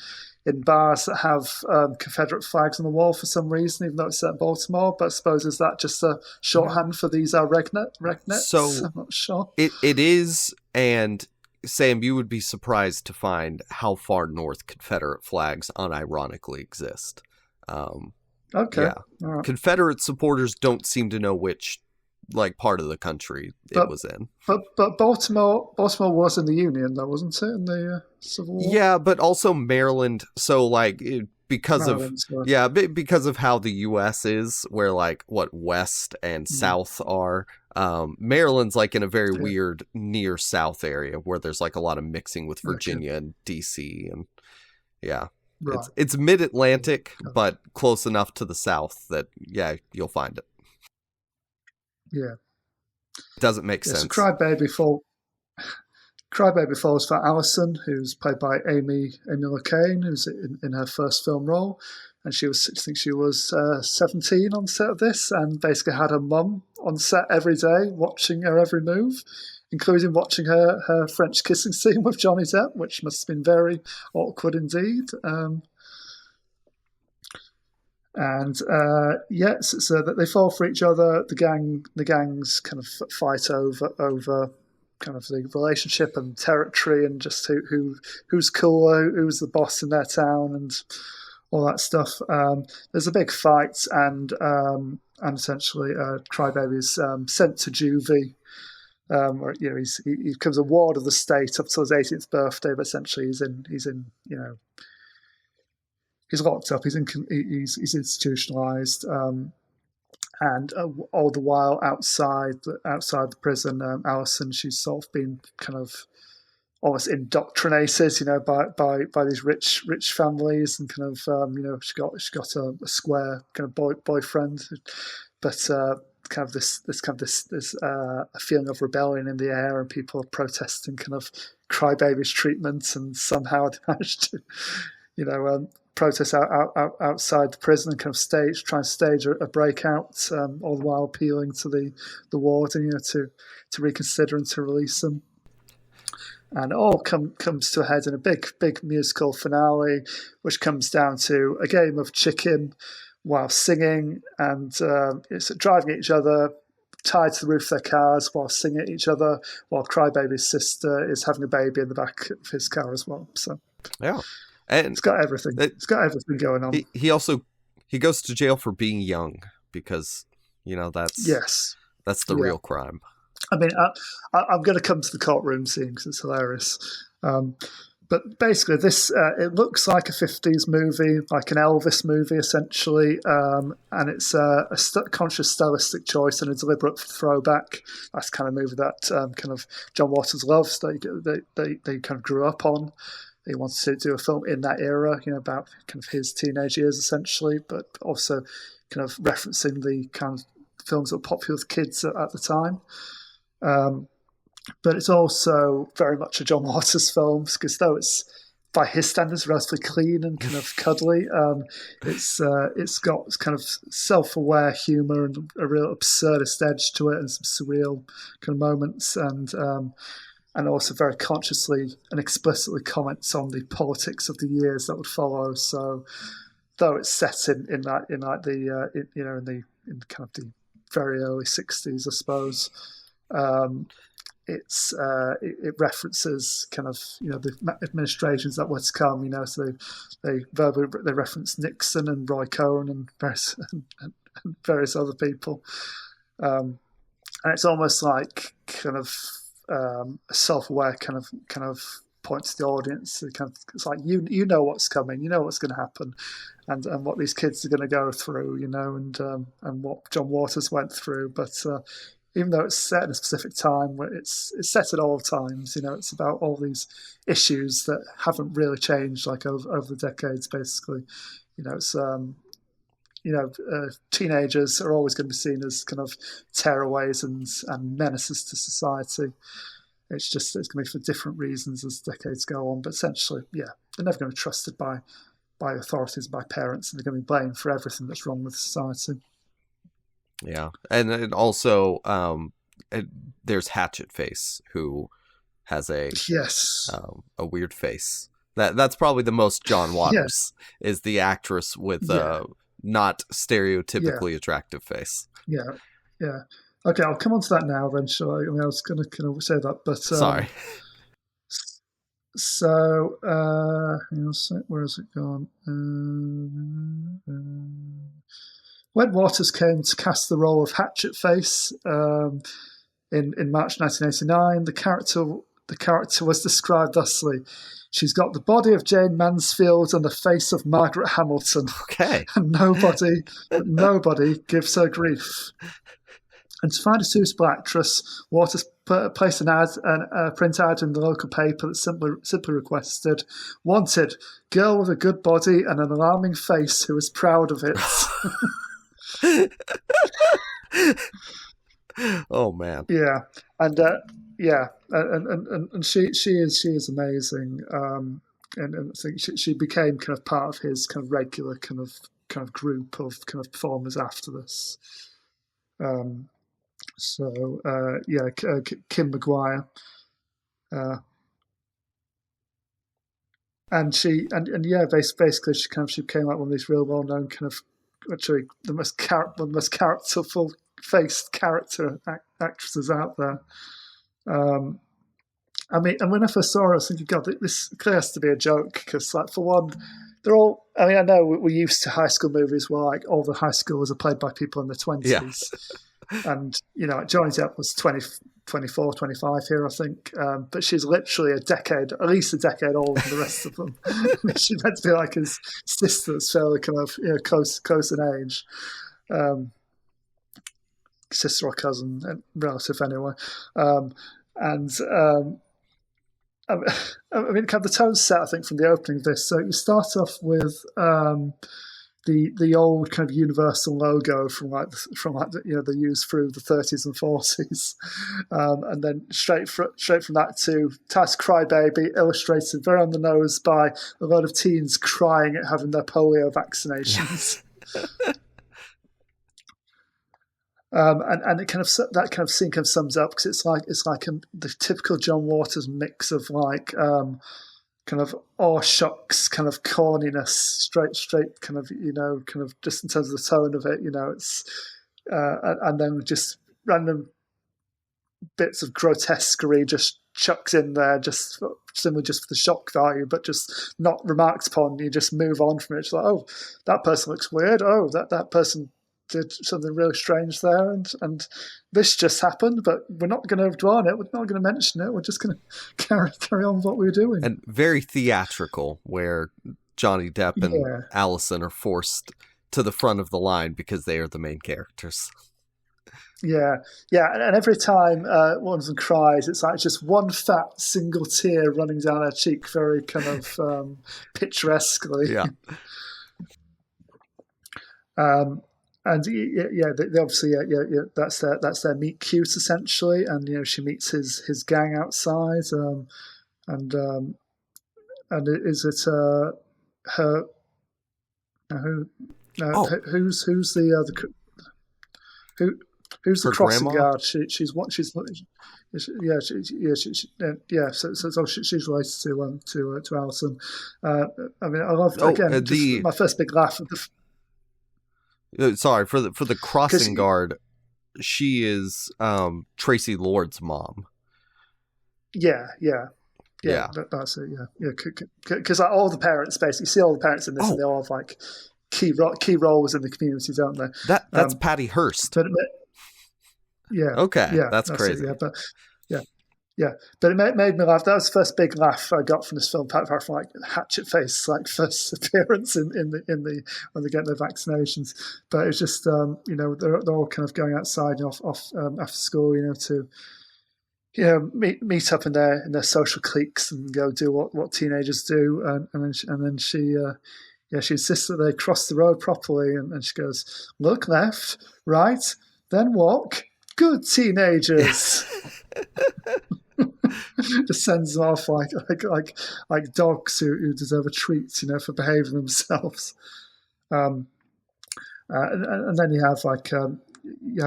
in bars that have Confederate flags on the wall for some reason, even though it's set in Baltimore. But I suppose, is that just a shorthand for these rednecks? So I'm not sure. It is, and Sam, you would be surprised to find how far north Confederate flags unironically exist. Okay. Yeah. Right. Confederate supporters don't seem to know which part of the country it was in. But Baltimore was in the Union, though, wasn't it, in the Civil War? Yeah, but also Maryland. So because of how the U.S. is, where west and south are. Maryland's in a very weird near south area where there's a lot of mixing with Virginia and D.C. and right. It's mid-Atlantic, but close enough to the south that you'll find it. Yeah, it doesn't make sense. So Cry-Baby falls for Allison, who's played by Amy Locane, who's in her first film role, and I think she was 17 on set of this, and basically had her mum on set every day, watching her every move, including watching her French kissing scene with Johnny Depp, which must have been very awkward indeed. So that they fall for each other. The gangs kind of fight over kind of the relationship and territory, and just who's cooler, who's the boss in their town, and all that stuff. There's a big fight, and essentially, Cry-Baby's sent to juvie. Where he becomes a ward of the state up till his 18th birthday, but essentially he's locked up. He's institutionalized, and all the while outside the prison, Allison, she's sort of been kind of almost indoctrinated, by these rich families, and kind of she got a square kind of boyfriend, but kind of this a feeling of rebellion in the air, and people are protesting kind of Cry-Baby's treatment, and somehow they managed to protest outside the prison and kind of try and stage a breakout, all the while appealing to the warden, to reconsider and to release them. And it all comes to a head in a big musical finale, which comes down to a game of chicken while singing, and it's driving at each other, tied to the roof of their cars while singing at each other, while Cry-Baby's sister is having a baby in the back of his car as well. So yeah. And it's got everything. It's got everything going on. He also goes to jail for being young because that's the real crime. I mean, I'm going to come to the courtroom scene because it's hilarious. But basically, this it looks like a 50s movie, like an Elvis movie, essentially, and it's a conscious stylistic choice and a deliberate throwback. That's the kind of movie that kind of John Waters loves. They kind of grew up on. He wants to do a film in that era, about kind of his teenage years, essentially, but also kind of referencing the kind of films that were popular with kids at the time. But it's also very much a John Waters film, because though it's, by his standards, relatively clean and kind of cuddly, it's got kind of self-aware humour and a real absurdist edge to it, and some surreal kind of moments, and also very consciously and explicitly comments on the politics of the years that would follow. So, though it's set in kind of the very early 60s, I suppose, it references kind of the administrations that were to come. So they reference Nixon and Roy Cohn and various other people, and it's almost like kind of a self-aware kind of point to the audience. It's like you know what's coming, you know what's going to happen, and what these kids are going to go through, and what John Waters went through, but. Even though it's set in a specific time, where it's set at all times, it's about all these issues that haven't really changed, like over the decades. Basically, it's teenagers are always going to be seen as kind of tearaways and menaces to society. It's going to be for different reasons as decades go on, but essentially, they're never going to be trusted by authorities, by parents, and they're going to be blamed for everything that's wrong with society. Yeah, and also there's Hatchetface, who has a weird face. That's probably the most John Waters is the actress with not stereotypically attractive face. Yeah. Okay, I'll come on to that now. Then, shall I? I mean, I was going to kind of say that, but sorry. So, hang on a sec, where has it gone? When Waters came to cast the role of Hatchetface in March 1989, the character was described thusly: "She's got the body of Jane Mansfield and the face of Margaret Hamilton. Okay, and nobody gives her grief." And to find a suitable actress, Waters placed a print ad in the local paper that simply requested, "Wanted, girl with a good body and an alarming face who is proud of it." Oh man. Yeah, and and she is amazing, and I think she became kind of part of his kind of regular kind of group of kind of performers after this. Kim McGuire, basically she became like one of these real well known kind of, actually the most characterful faced character actresses out there. I mean, and when I first saw her, I was thinking, God, this clearly has to be a joke, because, like, for one, they're all. I mean, I know we're used to high school movies where, like, all the high schoolers are played by people in their 20s. Yeah. And, Johnny Depp was 24, 25 here, I think. But she's literally at least a decade older than the rest of them. She's meant to be like his sister, that's fairly kind of close in age. Sister or cousin, relative anyway. I mean, kind of the tone set, I think, from the opening of this. So you start off with the old kind of Universal logo from they used through the 30s and 40s, and then straight from that to Man's Cry-Baby, illustrated very on the nose by a lot of teens crying at having their polio vaccinations. And it that kind of scene kind of sums up, because it's like the typical John Waters mix of like kind of awe shocks, kind of corniness, straight kind of kind of just in terms of the tone of it, it's and then just random bits of grotesquerie just chucked in there, just simply just for the shock value, but just not remarked upon. You just move on from it. It's like, oh, that person looks weird. Oh, that person did something really strange there, and this just happened, but we're not going to dwell on it, we're not going to mention it, we're just going to carry on with what we're doing. And very theatrical, where Johnny Depp and Allison are forced to the front of the line because they are the main characters. And every time one of them cries, it's like just one fat single tear running down her cheek, very kind of picturesquely. And they obviously, that's their meet cute essentially, and she meets his gang outside, and is it her? Who's the crossing guard? She's related to Alison. I mean, I love again my first big laugh at the. Sorry, for the crossing guard, she is Traci Lords' mom. Yeah. That's it. Yeah. Because like, all the parents basically, you see all the parents in this, and they all have like key roles in the community, don't they? That's Patty Hearst. But Okay, that's that's crazy. it. Yeah, but yeah. Yeah, but it made me laugh. That was the first big laugh I got from this film, apart from like Hatchetface, like first appearance in the when they get their vaccinations. But it's just they're all kind of going outside off after school, to meet up in their social cliques and go do what teenagers do, and then she she insists that they cross the road properly, and she goes, look left, right, then walk. Good teenagers. Just sends them off like dogs who deserve a treat, for behaving themselves. And then you have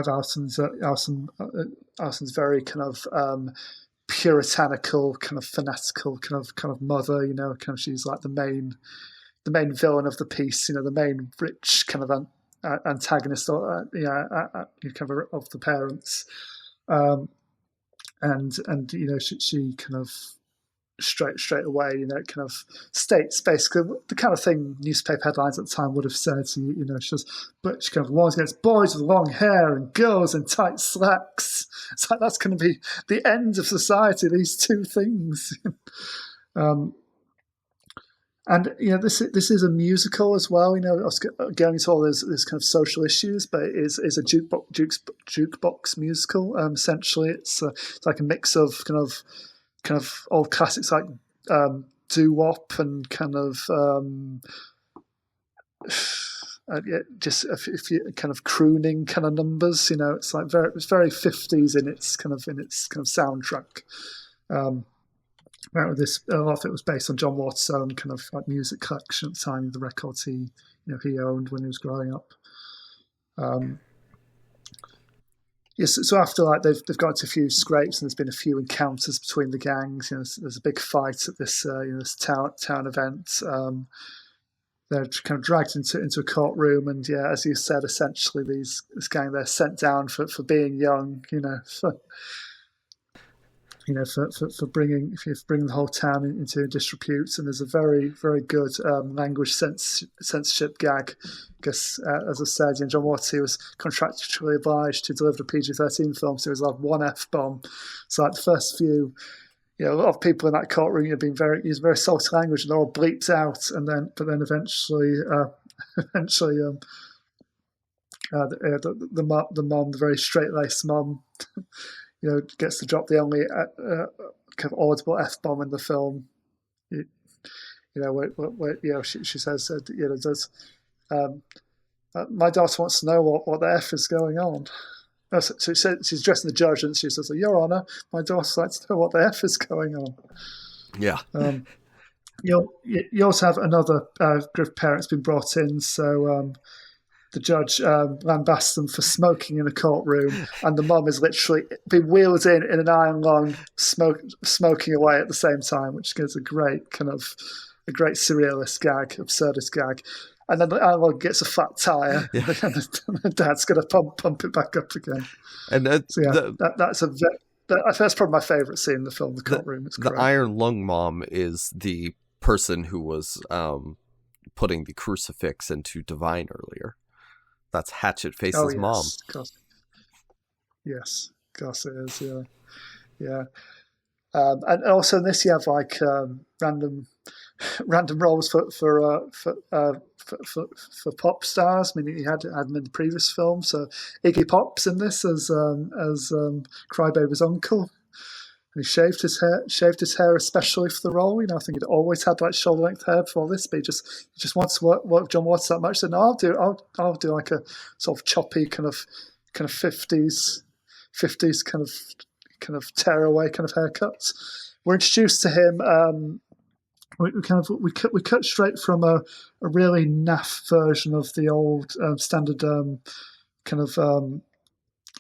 Allison's very kind of puritanical, kind of fanatical, kind of mother. Kind of she's like the main villain of the piece. The main rich kind of antagonist, kind of the parents. And she kind of straight away, kind of states basically the kind of thing newspaper headlines at the time would have said. She kind of warns against boys with long hair and girls in tight slacks. It's like that's going to be the end of society. These two things. And this is a musical as well. I was going into all this kind of social issues, but it is a jukebox musical. Essentially, it's like a mix of kind of old classics like doo-wop and kind of just a few kind of crooning kind of numbers. It's like it's very 50s in its kind of soundtrack. With this, a lot of it was based on John Waters' own kind of like music collection at the time, the records he owned when he was growing up. So after like they've got into a few scrapes and there's been a few encounters between the gangs. There's a big fight at this this town event. They're kind of dragged into a courtroom, and as you said, essentially this gang, they're sent down for being young. For bringing the whole town into disrepute. And there's a very, very good language censorship gag, because, as I said, John Waters was contractually obliged to deliver a PG-13 film, so he was allowed one F-bomb. So like the first few, a lot of people in that courtroom have been using very salty language, and they're all bleeped out, but then eventually the mom, the very straight-laced mom, gets to drop the only kind of audible F-bomb in the film. Where she says, my daughter wants to know what the F is going on. So she's addressing the judge, and she says, Your Honour, my daughter likes to know what the F is going on. Yeah. You also have another group of parents been brought in, so the judge lambasts them for smoking in a courtroom, and the mum is literally been wheeled in an iron lung, smoking away at the same time, which gives a great surrealist gag, absurdist gag. And then the iron lung gets a flat tire, and the dad's going to pump it back up again. And that's probably my favourite scene in the film, the courtroom. It's the great. iron lung mom is the person who was putting the crucifix into Divine earlier. That's Hatchetface's mom. Yes, of course it is. Yeah. And also in this, you have like random roles for pop stars. I mean, he had them in the previous film. So Iggy Pop's in this as Cry-Baby's uncle. And he shaved his hair especially for the role. I think he'd always had like shoulder length hair before this, but he just wants to work with John Waters that much. So no, I'll do like a sort of choppy kind of 50s kind of tearaway kind of haircuts. We're introduced to him. We cut straight from a really naff version of the old standard kind of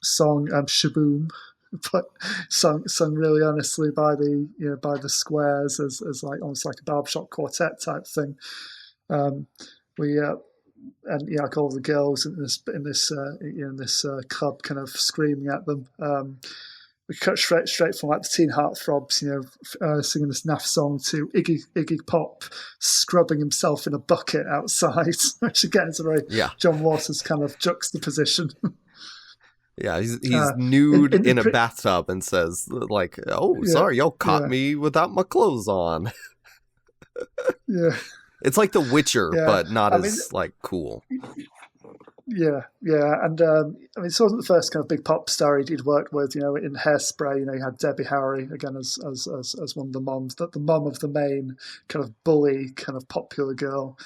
song Shaboom. But sung really earnestly by the Squares as like almost like a barbershop quartet type thing. Like all the girls in this club kind of screaming at them. we cut straight from like the teen heartthrobs, singing this naff song, to Iggy Pop scrubbing himself in a bucket outside, which again is a very John Waters kind of juxtaposition. Yeah, he's nude in a bathtub and says, like, "Oh, sorry, y'all caught me without my clothes on." Yeah. It's like The Witcher, but not as like cool. Yeah, and this wasn't the first kind of big pop star he'd worked with. In Hairspray, he had Debbie Harry again as one of the moms, the mum of the main kind of bully, kind of popular girl.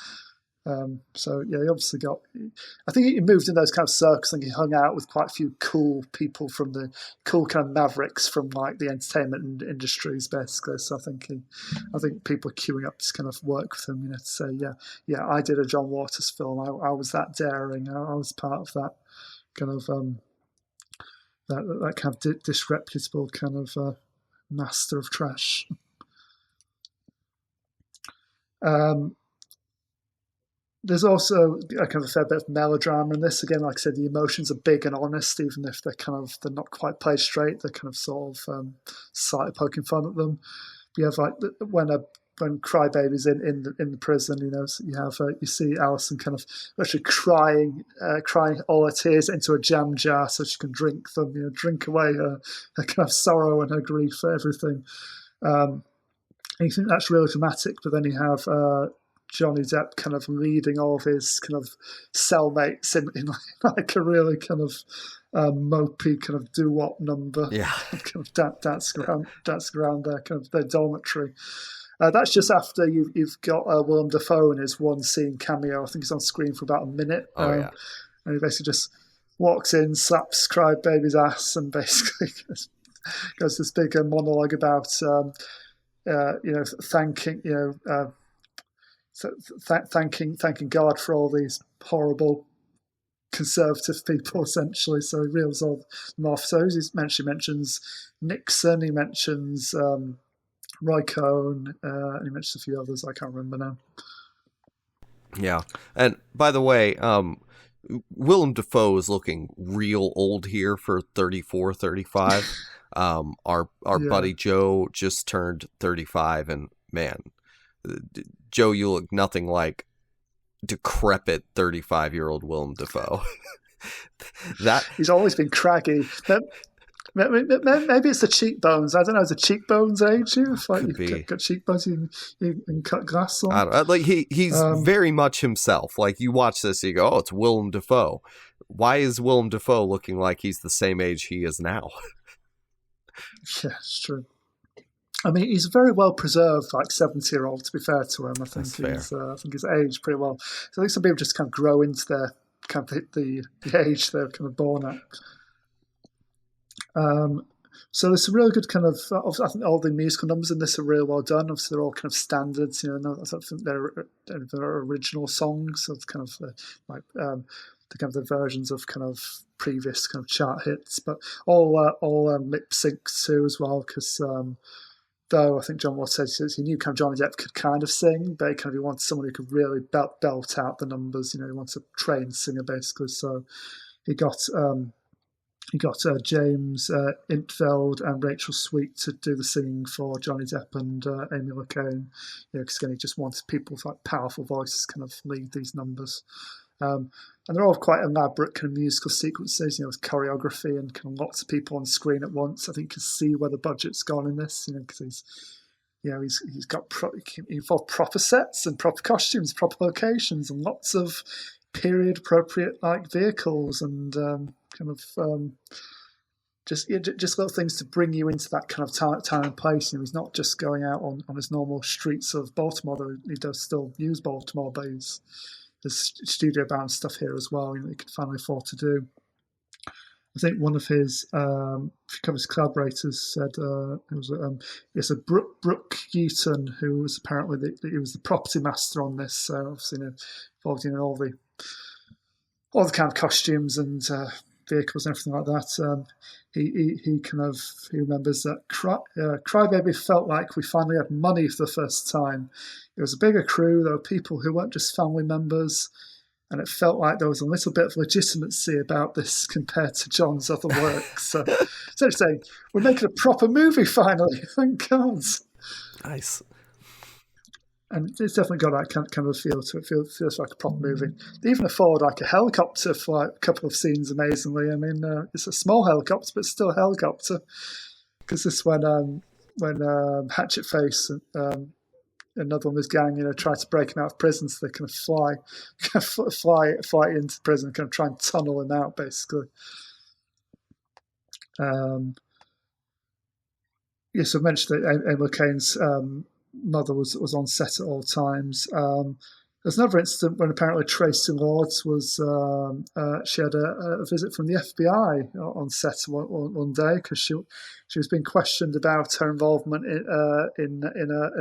So he obviously got. I think he moved in those kind of circles. I think he hung out with quite a few cool people from the cool kind of mavericks from like the entertainment industries, basically. So I think people are queuing up to kind of work with him, to say, I did a John Waters film. I was that daring. I was part of that kind of that kind of disreputable kind of master of trash. There's also a kind of a fair bit of melodrama in this. Again, like I said, the emotions are big and honest, even if they're not quite played straight. They're kind of sort of slightly poking fun at them. You have like when Cry-Baby's in the prison, you see Alison kind of actually crying all her tears into a jam jar so she can drink them, drink away her kind of sorrow and her grief for everything. And you think that's really dramatic, but then you have Johnny Depp kind of leading all of his kind of cellmates in like a really kind of mopey kind of doo-wop number. Yeah. Kind of dance around their dormitory. That's just after you've got Willem Dafoe in his one scene cameo. I think he's on screen for about a minute. And he basically just walks in, slaps Cry-Baby's ass, and basically goes this big monologue about thanking God for all these horrible conservative people, essentially. So he reels all them off. So he mentions Nixon, he mentions Roy Cohn, and he mentions a few others I can't remember now. Yeah, and by the way, Willem Dafoe is looking real old here for 34, 35. Our buddy Joe just turned 35, and man, Joe, you look nothing like decrepit 35-year-old Willem Dafoe. He's always been craggy. Maybe it's the cheekbones. I don't know. Is the cheekbones age you? If like you've got cheekbones, you can cut glass on. I don't know. Like he's very much himself. Like you watch this, you go, "Oh, it's Willem Dafoe." Why is Willem Dafoe looking like he's the same age he is now? Yeah, it's true. I mean, he's a very well preserved, like 70-year-old. To be fair to him, I think he's aged pretty well. So I think some people just kind of grow into their kind of the age they're kind of born at. So there's some really good kind of. I think all the musical numbers in this are really well done. Obviously, they're all kind of standards. I don't think they're original songs. So it's kind of the kind of the versions of kind of previous kind of chart hits, but all lip synced too as well. Because though I think John Waters says he knew kind of Johnny Depp could kind of sing, but he wanted someone who could really belt out the numbers. He wants a trained singer basically. So he got James Intfeld and Rachel Sweet to do the singing for Johnny Depp and Amy Locane. Because again, he just wanted people with like powerful voices kind of lead these numbers. And they're all quite elaborate kind of musical sequences, with choreography and kind of lots of people on screen at once. I think you can see where the budget's gone in this, because he's got involved proper sets and proper costumes, proper locations, and lots of period appropriate like vehicles and just little things to bring you into that kind of time and place. He's not just going out on his normal streets of Baltimore, though he does still use Baltimore, but there's studio-bound stuff here as well, he can finally afford to do. I think one of his collaborators said it's a Brooke Eaton, who was apparently he was the property master on this, so obviously involved in all the kind of costumes and vehicles and everything like that. He remembers that Cry-Baby felt like we finally had money for the first time. It was a bigger crew. There were people who weren't just family members. And it felt like there was a little bit of legitimacy about this compared to John's other work. So saying, we're making a proper movie finally, thank God. Nice. And it's definitely got that kind of feel to it. Feels like a proper movie. They even afford like a helicopter for like a couple of scenes amazingly. I mean, it's a small helicopter, but still a helicopter. Because this when Hatchetface another one of his gang, try to break him out of prison, so they kind of fly into prison, kind of try and tunnel him out, basically. Yes, I mentioned that Locane's mother was on set at all times. There's another incident when apparently Traci Lords was she had a visit from the FBI on set one day because she was being questioned about her involvement in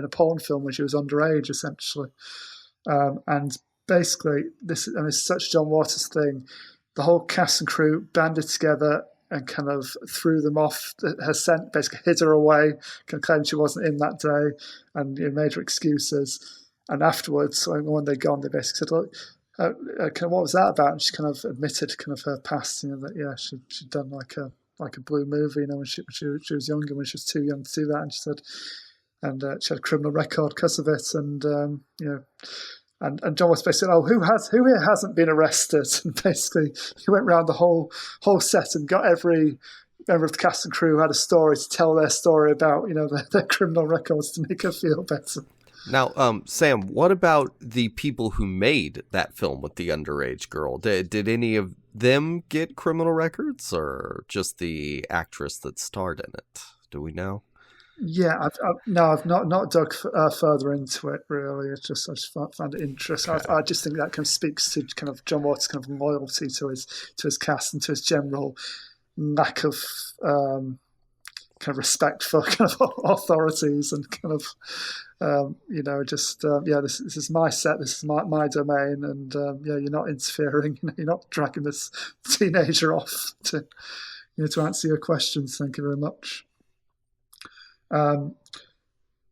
a porn film when she was underage, essentially. And basically, this is such John Waters thing. The whole cast and crew banded together and kind of threw them off her scent, basically hid her away, kind of claimed she wasn't in that day, and made her excuses. And afterwards, when they'd gone, they basically said, "Look, kind of what was that about?" And she kind of admitted kind of her past, that she'd done like a blue movie, when she was younger, when she was too young to do that, and she said, and she had a criminal record because of it, and And John was basically, who here hasn't been arrested? And basically, he went around the whole set and got every member of the cast and crew who had a story to tell their story about, their criminal records to make her feel better. Now, Sam, what about the people who made that film with the underage girl? Did any of them get criminal records, or just the actress that starred in it? Do we know? Yeah, I've not dug further into it really. I just found it interesting. Okay. I just think that kind of speaks to kind of John Waters' kind of loyalty to his cast and to his general lack of kind of respect for kind of authorities and kind of this is my set, this is my domain, and you're not interfering. You're not dragging this teenager off to answer your questions. Thank you very much.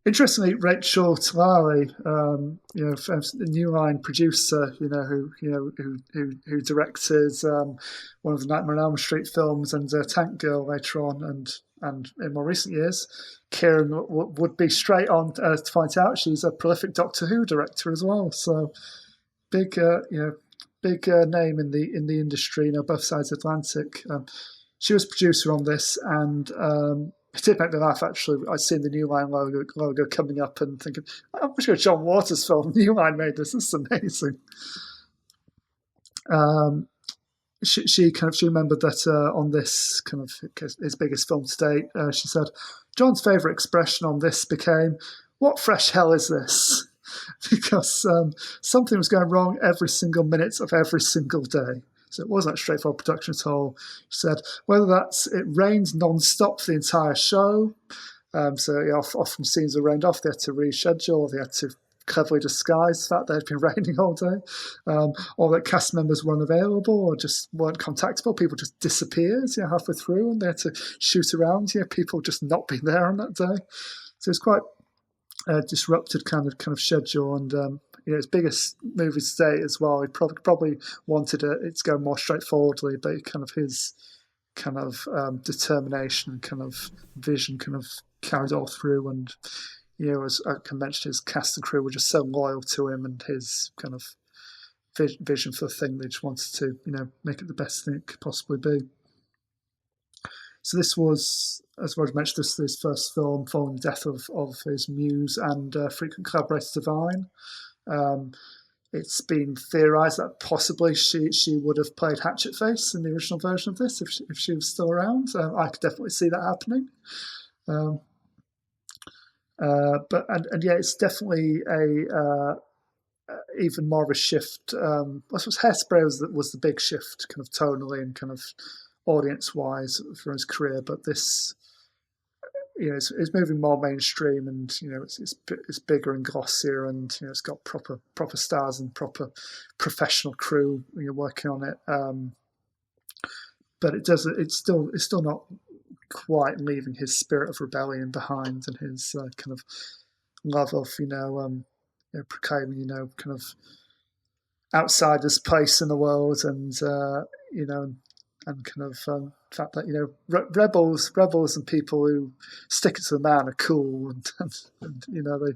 Interestingly, Rachel Talali, the New Line producer, who directed one of the Nightmare on Elm Street films and Tank Girl later on, and in more recent years, Kieran would be straight on to point out she's a prolific Doctor Who director as well. So big name in the industry, both sides of the Atlantic. She was producer on this, and it did make me laugh, actually. I'd seen the New Line logo coming up and thinking, I'm sure a John Waters film. New Line made this. This is amazing. She remembered that on this kind of his biggest film to date, she said, John's favourite expression on this became, "What fresh hell is this?" Because something was going wrong every single minute of every single day. So it wasn't a straightforward production at all. She said, whether that's it rained non-stop for the entire show, often scenes were rained off, they had to reschedule, they had to cleverly disguise the fact there had been raining all day, or that cast members were unavailable or just weren't contactable. People just disappeared halfway through, and they had to shoot around people just not being there on that day. So it's quite a disrupted kind of schedule, and his biggest movie to date as well. He probably wanted it to go more straightforwardly, but kind of his kind of determination and kind of vision kind of carried all through. And as I mentioned, his cast and crew were just so loyal to him and his kind of vision for the thing. They just wanted to make it the best thing it could possibly be. So this was, as Roger mentioned, this is his first film following the death of his muse and frequent collaborator Divine. It's been theorised that possibly she would have played Hatchetface in the original version of this if she was still around. I could definitely see that happening. It's definitely a even more of a shift. I suppose Hairspray was the big shift, kind of tonally and kind of audience-wise for his career, but this. It's moving more mainstream, and it's bigger and glossier, and it's got proper stars and proper professional crew working on it. But it's still not quite leaving his spirit of rebellion behind, and his kind of love of proclaiming kind of outsider's place in the world, and you know, and kind of the fact that rebels and people who stick it to the man are cool, and you know they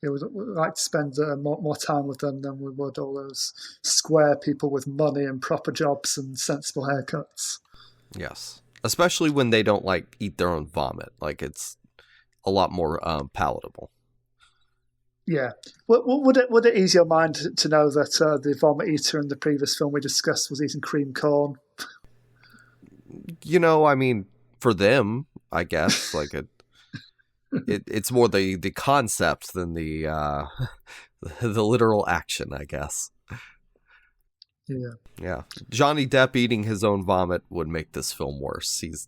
would like to spend more time with them than we would all those square people with money and proper jobs and sensible haircuts. Yes, especially when they don't like eat their own vomit. Like, it's a lot more palatable. Yeah. Would it ease your mind to know that the vomit eater in the previous film we discussed was eating cream corn? You know, I mean, for them, I guess, like it's more the concept than the the literal action, I guess. Yeah. Yeah. Johnny Depp eating his own vomit would make this film worse. He's,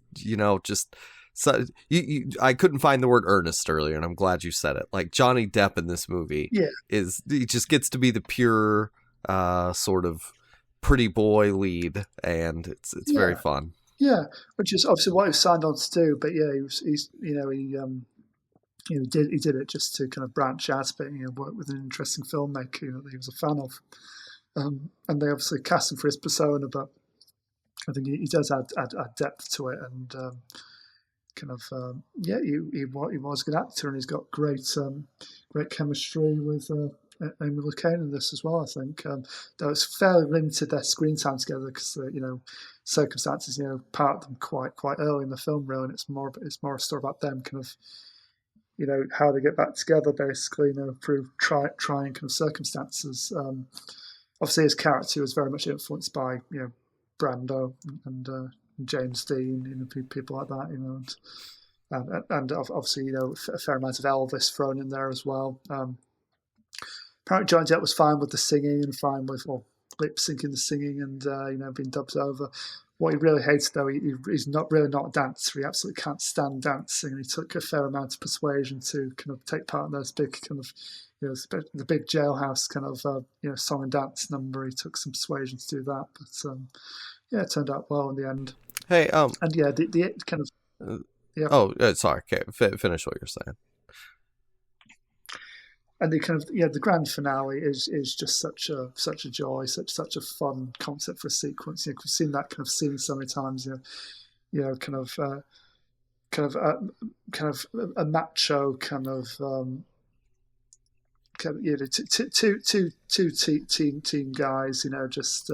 just... So I couldn't find the word earnest earlier, and I'm glad you said it. Like, Johnny Depp in this movie he just gets to be the pure sort of pretty boy lead, and it's very fun. Yeah, which is obviously what he was signed on to do. But yeah, he did it just to kind of branch out a bit, work with an interesting filmmaker that he was a fan of, and they obviously cast him for his persona, but I think he does add depth to it, and he was a good actor, and he's got great chemistry with Amy Locane in this as well. I think though it's fairly limited their screen time together because circumstances part them quite early in the film, really, and it's more a story about them kind of how they get back together, basically, through trying kind of circumstances. Obviously, his character was very much influenced by Brando and James Dean, people like that, and obviously a fair amount of Elvis thrown in there as well. Apparently, Johnny Depp was fine with the singing and fine with lip syncing the singing and being dubbed over. What he really hates, though, he's not a dancer. He absolutely can't stand dancing, and he took a fair amount of persuasion to kind of take part in those big kind of the big jailhouse kind of song and dance number. He took some persuasion to do that, but it turned out well in the end. Hey, and the kind of sorry. Okay, finish what you're saying. And the kind of the grand finale is just such a joy, such a fun concept for a sequence. We've seen that kind of scene so many times. Kind of a macho kind of two teen guys. Just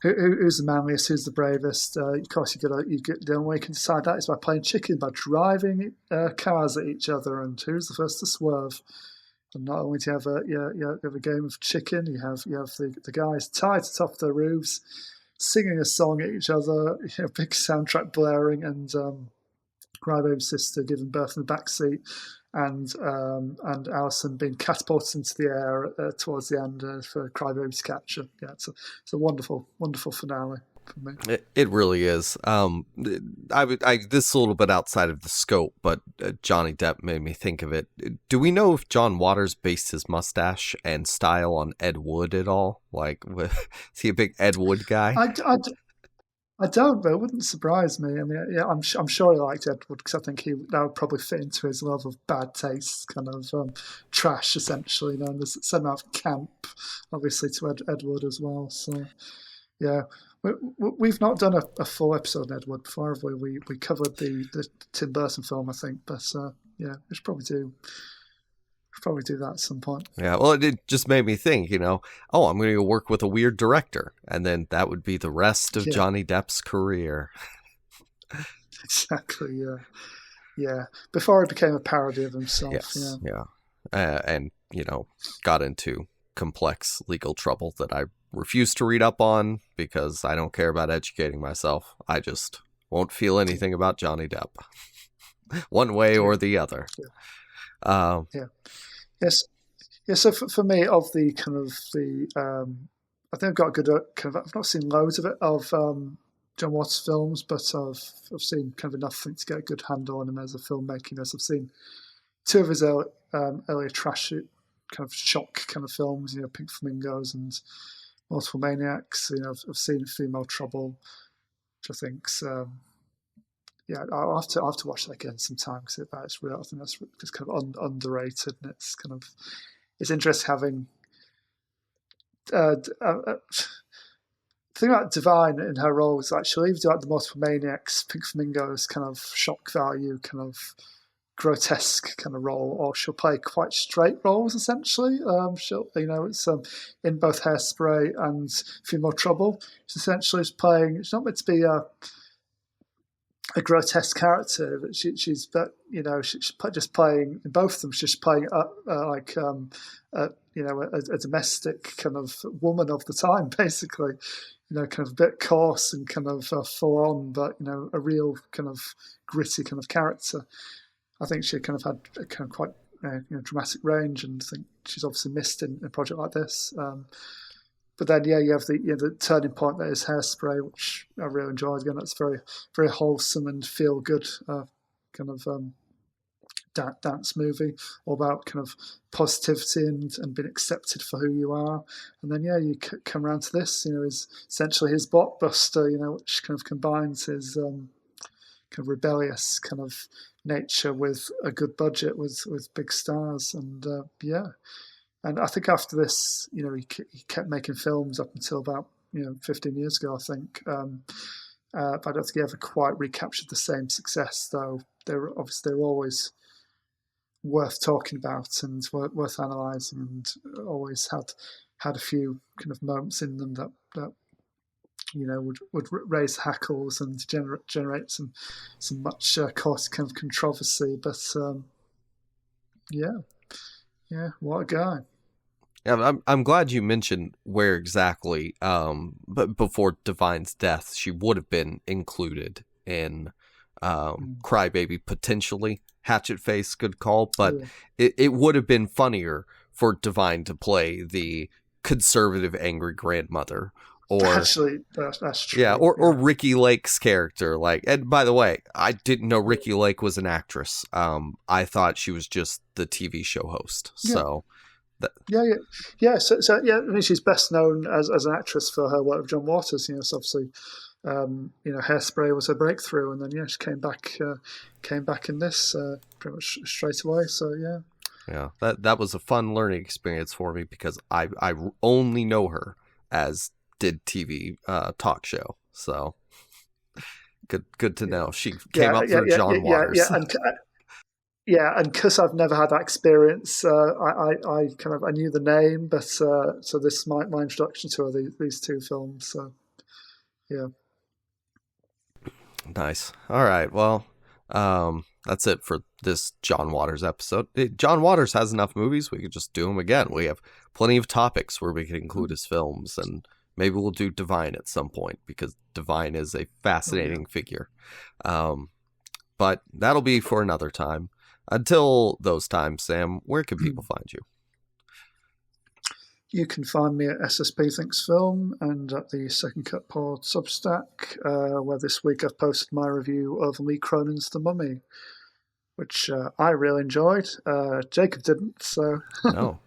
who's the manliest, who's the bravest. Of course, the only way you can decide that is by playing chicken, by driving cars at each other, and who's the first to swerve. And not only do you have a game of chicken, you have the guys tied to the top of their roofs, singing a song at each other, big soundtrack blaring, and Cry-Baby's sister giving birth in the backseat, and Alison being catapulted into the air towards the end for Cry-Baby's capture. Yeah, it's a wonderful, wonderful finale for me. It really is. This is a little bit outside of the scope, but Johnny Depp made me think of it. Do we know if John Waters based his mustache and style on Ed Wood at all? Like, is he a big Ed Wood guy? I don't, but it wouldn't surprise me. I mean, I'm sure he liked Ed Wood because I think that would probably fit into his love of bad taste, kind of trash, essentially. And there's some amount of camp, obviously, to Ed Wood as well. So, yeah, we've not done a full episode on Ed Wood before, have we? We covered the Tim Burton film, I think, but we should probably do that at some point. Yeah, well, it just made me think, I'm going to go work with a weird director, and then that would be the rest of Johnny Depp's career. Exactly, yeah. Before he became a parody of himself. Yes, and, got into complex legal trouble that I refuse to read up on because I don't care about educating myself. I just won't feel anything about Johnny Depp, one way or the other. Yes. So for me, of the kind of I think I've got a good kind of. I've not seen loads of it of John Waters films, but I've seen kind of enough to get a good handle on him as a filmmaker. I've seen two of his earlier trash kind of shock kind of films, Pink Flamingos and Multiple Maniacs. I've seen Female Trouble, which I think's. I'll have to watch that again sometime because it's real. I think that's just kind of underrated, and it's interesting having the thing about Divine in her role is like she'll either do like the multiple maniacs, Pink Flamingos kind of shock value, kind of grotesque kind of role, or she'll play quite straight roles essentially. She'll, it's in both Hairspray and Female Trouble. She's essentially playing. She's not meant to be a grotesque character, but she's just playing in both of them. She's playing a domestic kind of woman of the time, basically. Kind of a bit coarse and kind of full on, but a real kind of gritty kind of character. I think she kind of had a kind of quite dramatic range, and I think she's obviously missed in a project like this. But then, you have the turning point that is Hairspray, which I really enjoyed. Again, that's very, very wholesome and feel good kind of dance movie, all about kind of positivity and being accepted for who you are. And then, you come around to this, is essentially his blockbuster, which kind of combines his kind of rebellious kind of nature with a good budget with big stars. And and I think after this, he kept making films up until about 15 years ago, I think. But I don't think he ever quite recaptured the same success, though. They're always worth talking about and worth analysing, and always had a few kind of moments in them that would raise hackles and generate some much coarse kind of controversy. But what a guy. Yeah, I'm glad you mentioned where exactly, but before Divine's death, she would have been included in Cry-Baby, potentially. Hatchetface, good call, but it would have been funnier for Divine to play the conservative, angry grandmother. Or actually, that's true. Yeah, or Ricky Lake's character. And by the way, I didn't know Ricky Lake was an actress. I thought she was just the TV show host. So. So I mean, she's best known as an actress for her work with John Waters. So obviously, Hairspray was her breakthrough, and then she came back in this pretty much straight away. So yeah, that was a fun learning experience for me, because I only know her as did TV talk show. So good to know she came up through John Waters. And because I've never had that experience, I knew the name, but so this is my introduction to her, these two films. So, yeah. Nice. All right. Well, that's it for this John Waters episode. John Waters has enough movies. We could just do them again. We have plenty of topics where we can include his films, and maybe we'll do Divine at some point, because Divine is a fascinating figure. But that'll be for another time. Until those times, Sam, where can people find you? You can find me at SSP Thinks Film and at the Second Cut Pod Substack, where this week I've posted my review of Lee Cronin's The Mummy, which I really enjoyed. Jacob didn't, so no.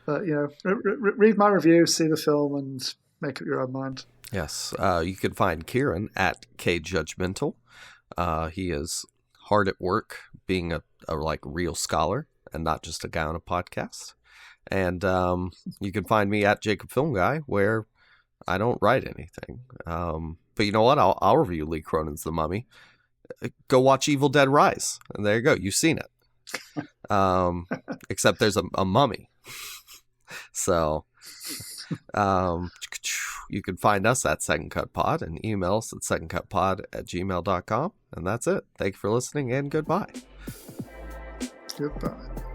But read my review, see the film, and make up your own mind. Yes, you can find Kieran at KJudgmental. He is hard at work being a real scholar and not just a guy on a podcast. And you can find me at Jacob Film Guy, where I don't write anything. But you know what? I'll review Lee Cronin's The Mummy. Go watch Evil Dead Rise. And there you go. You've seen it. Except there's a mummy. So you can find us at Second Cut Pod and email us at secondcutpod@gmail.com. And that's it. Thank you for listening, and goodbye. Goodbye.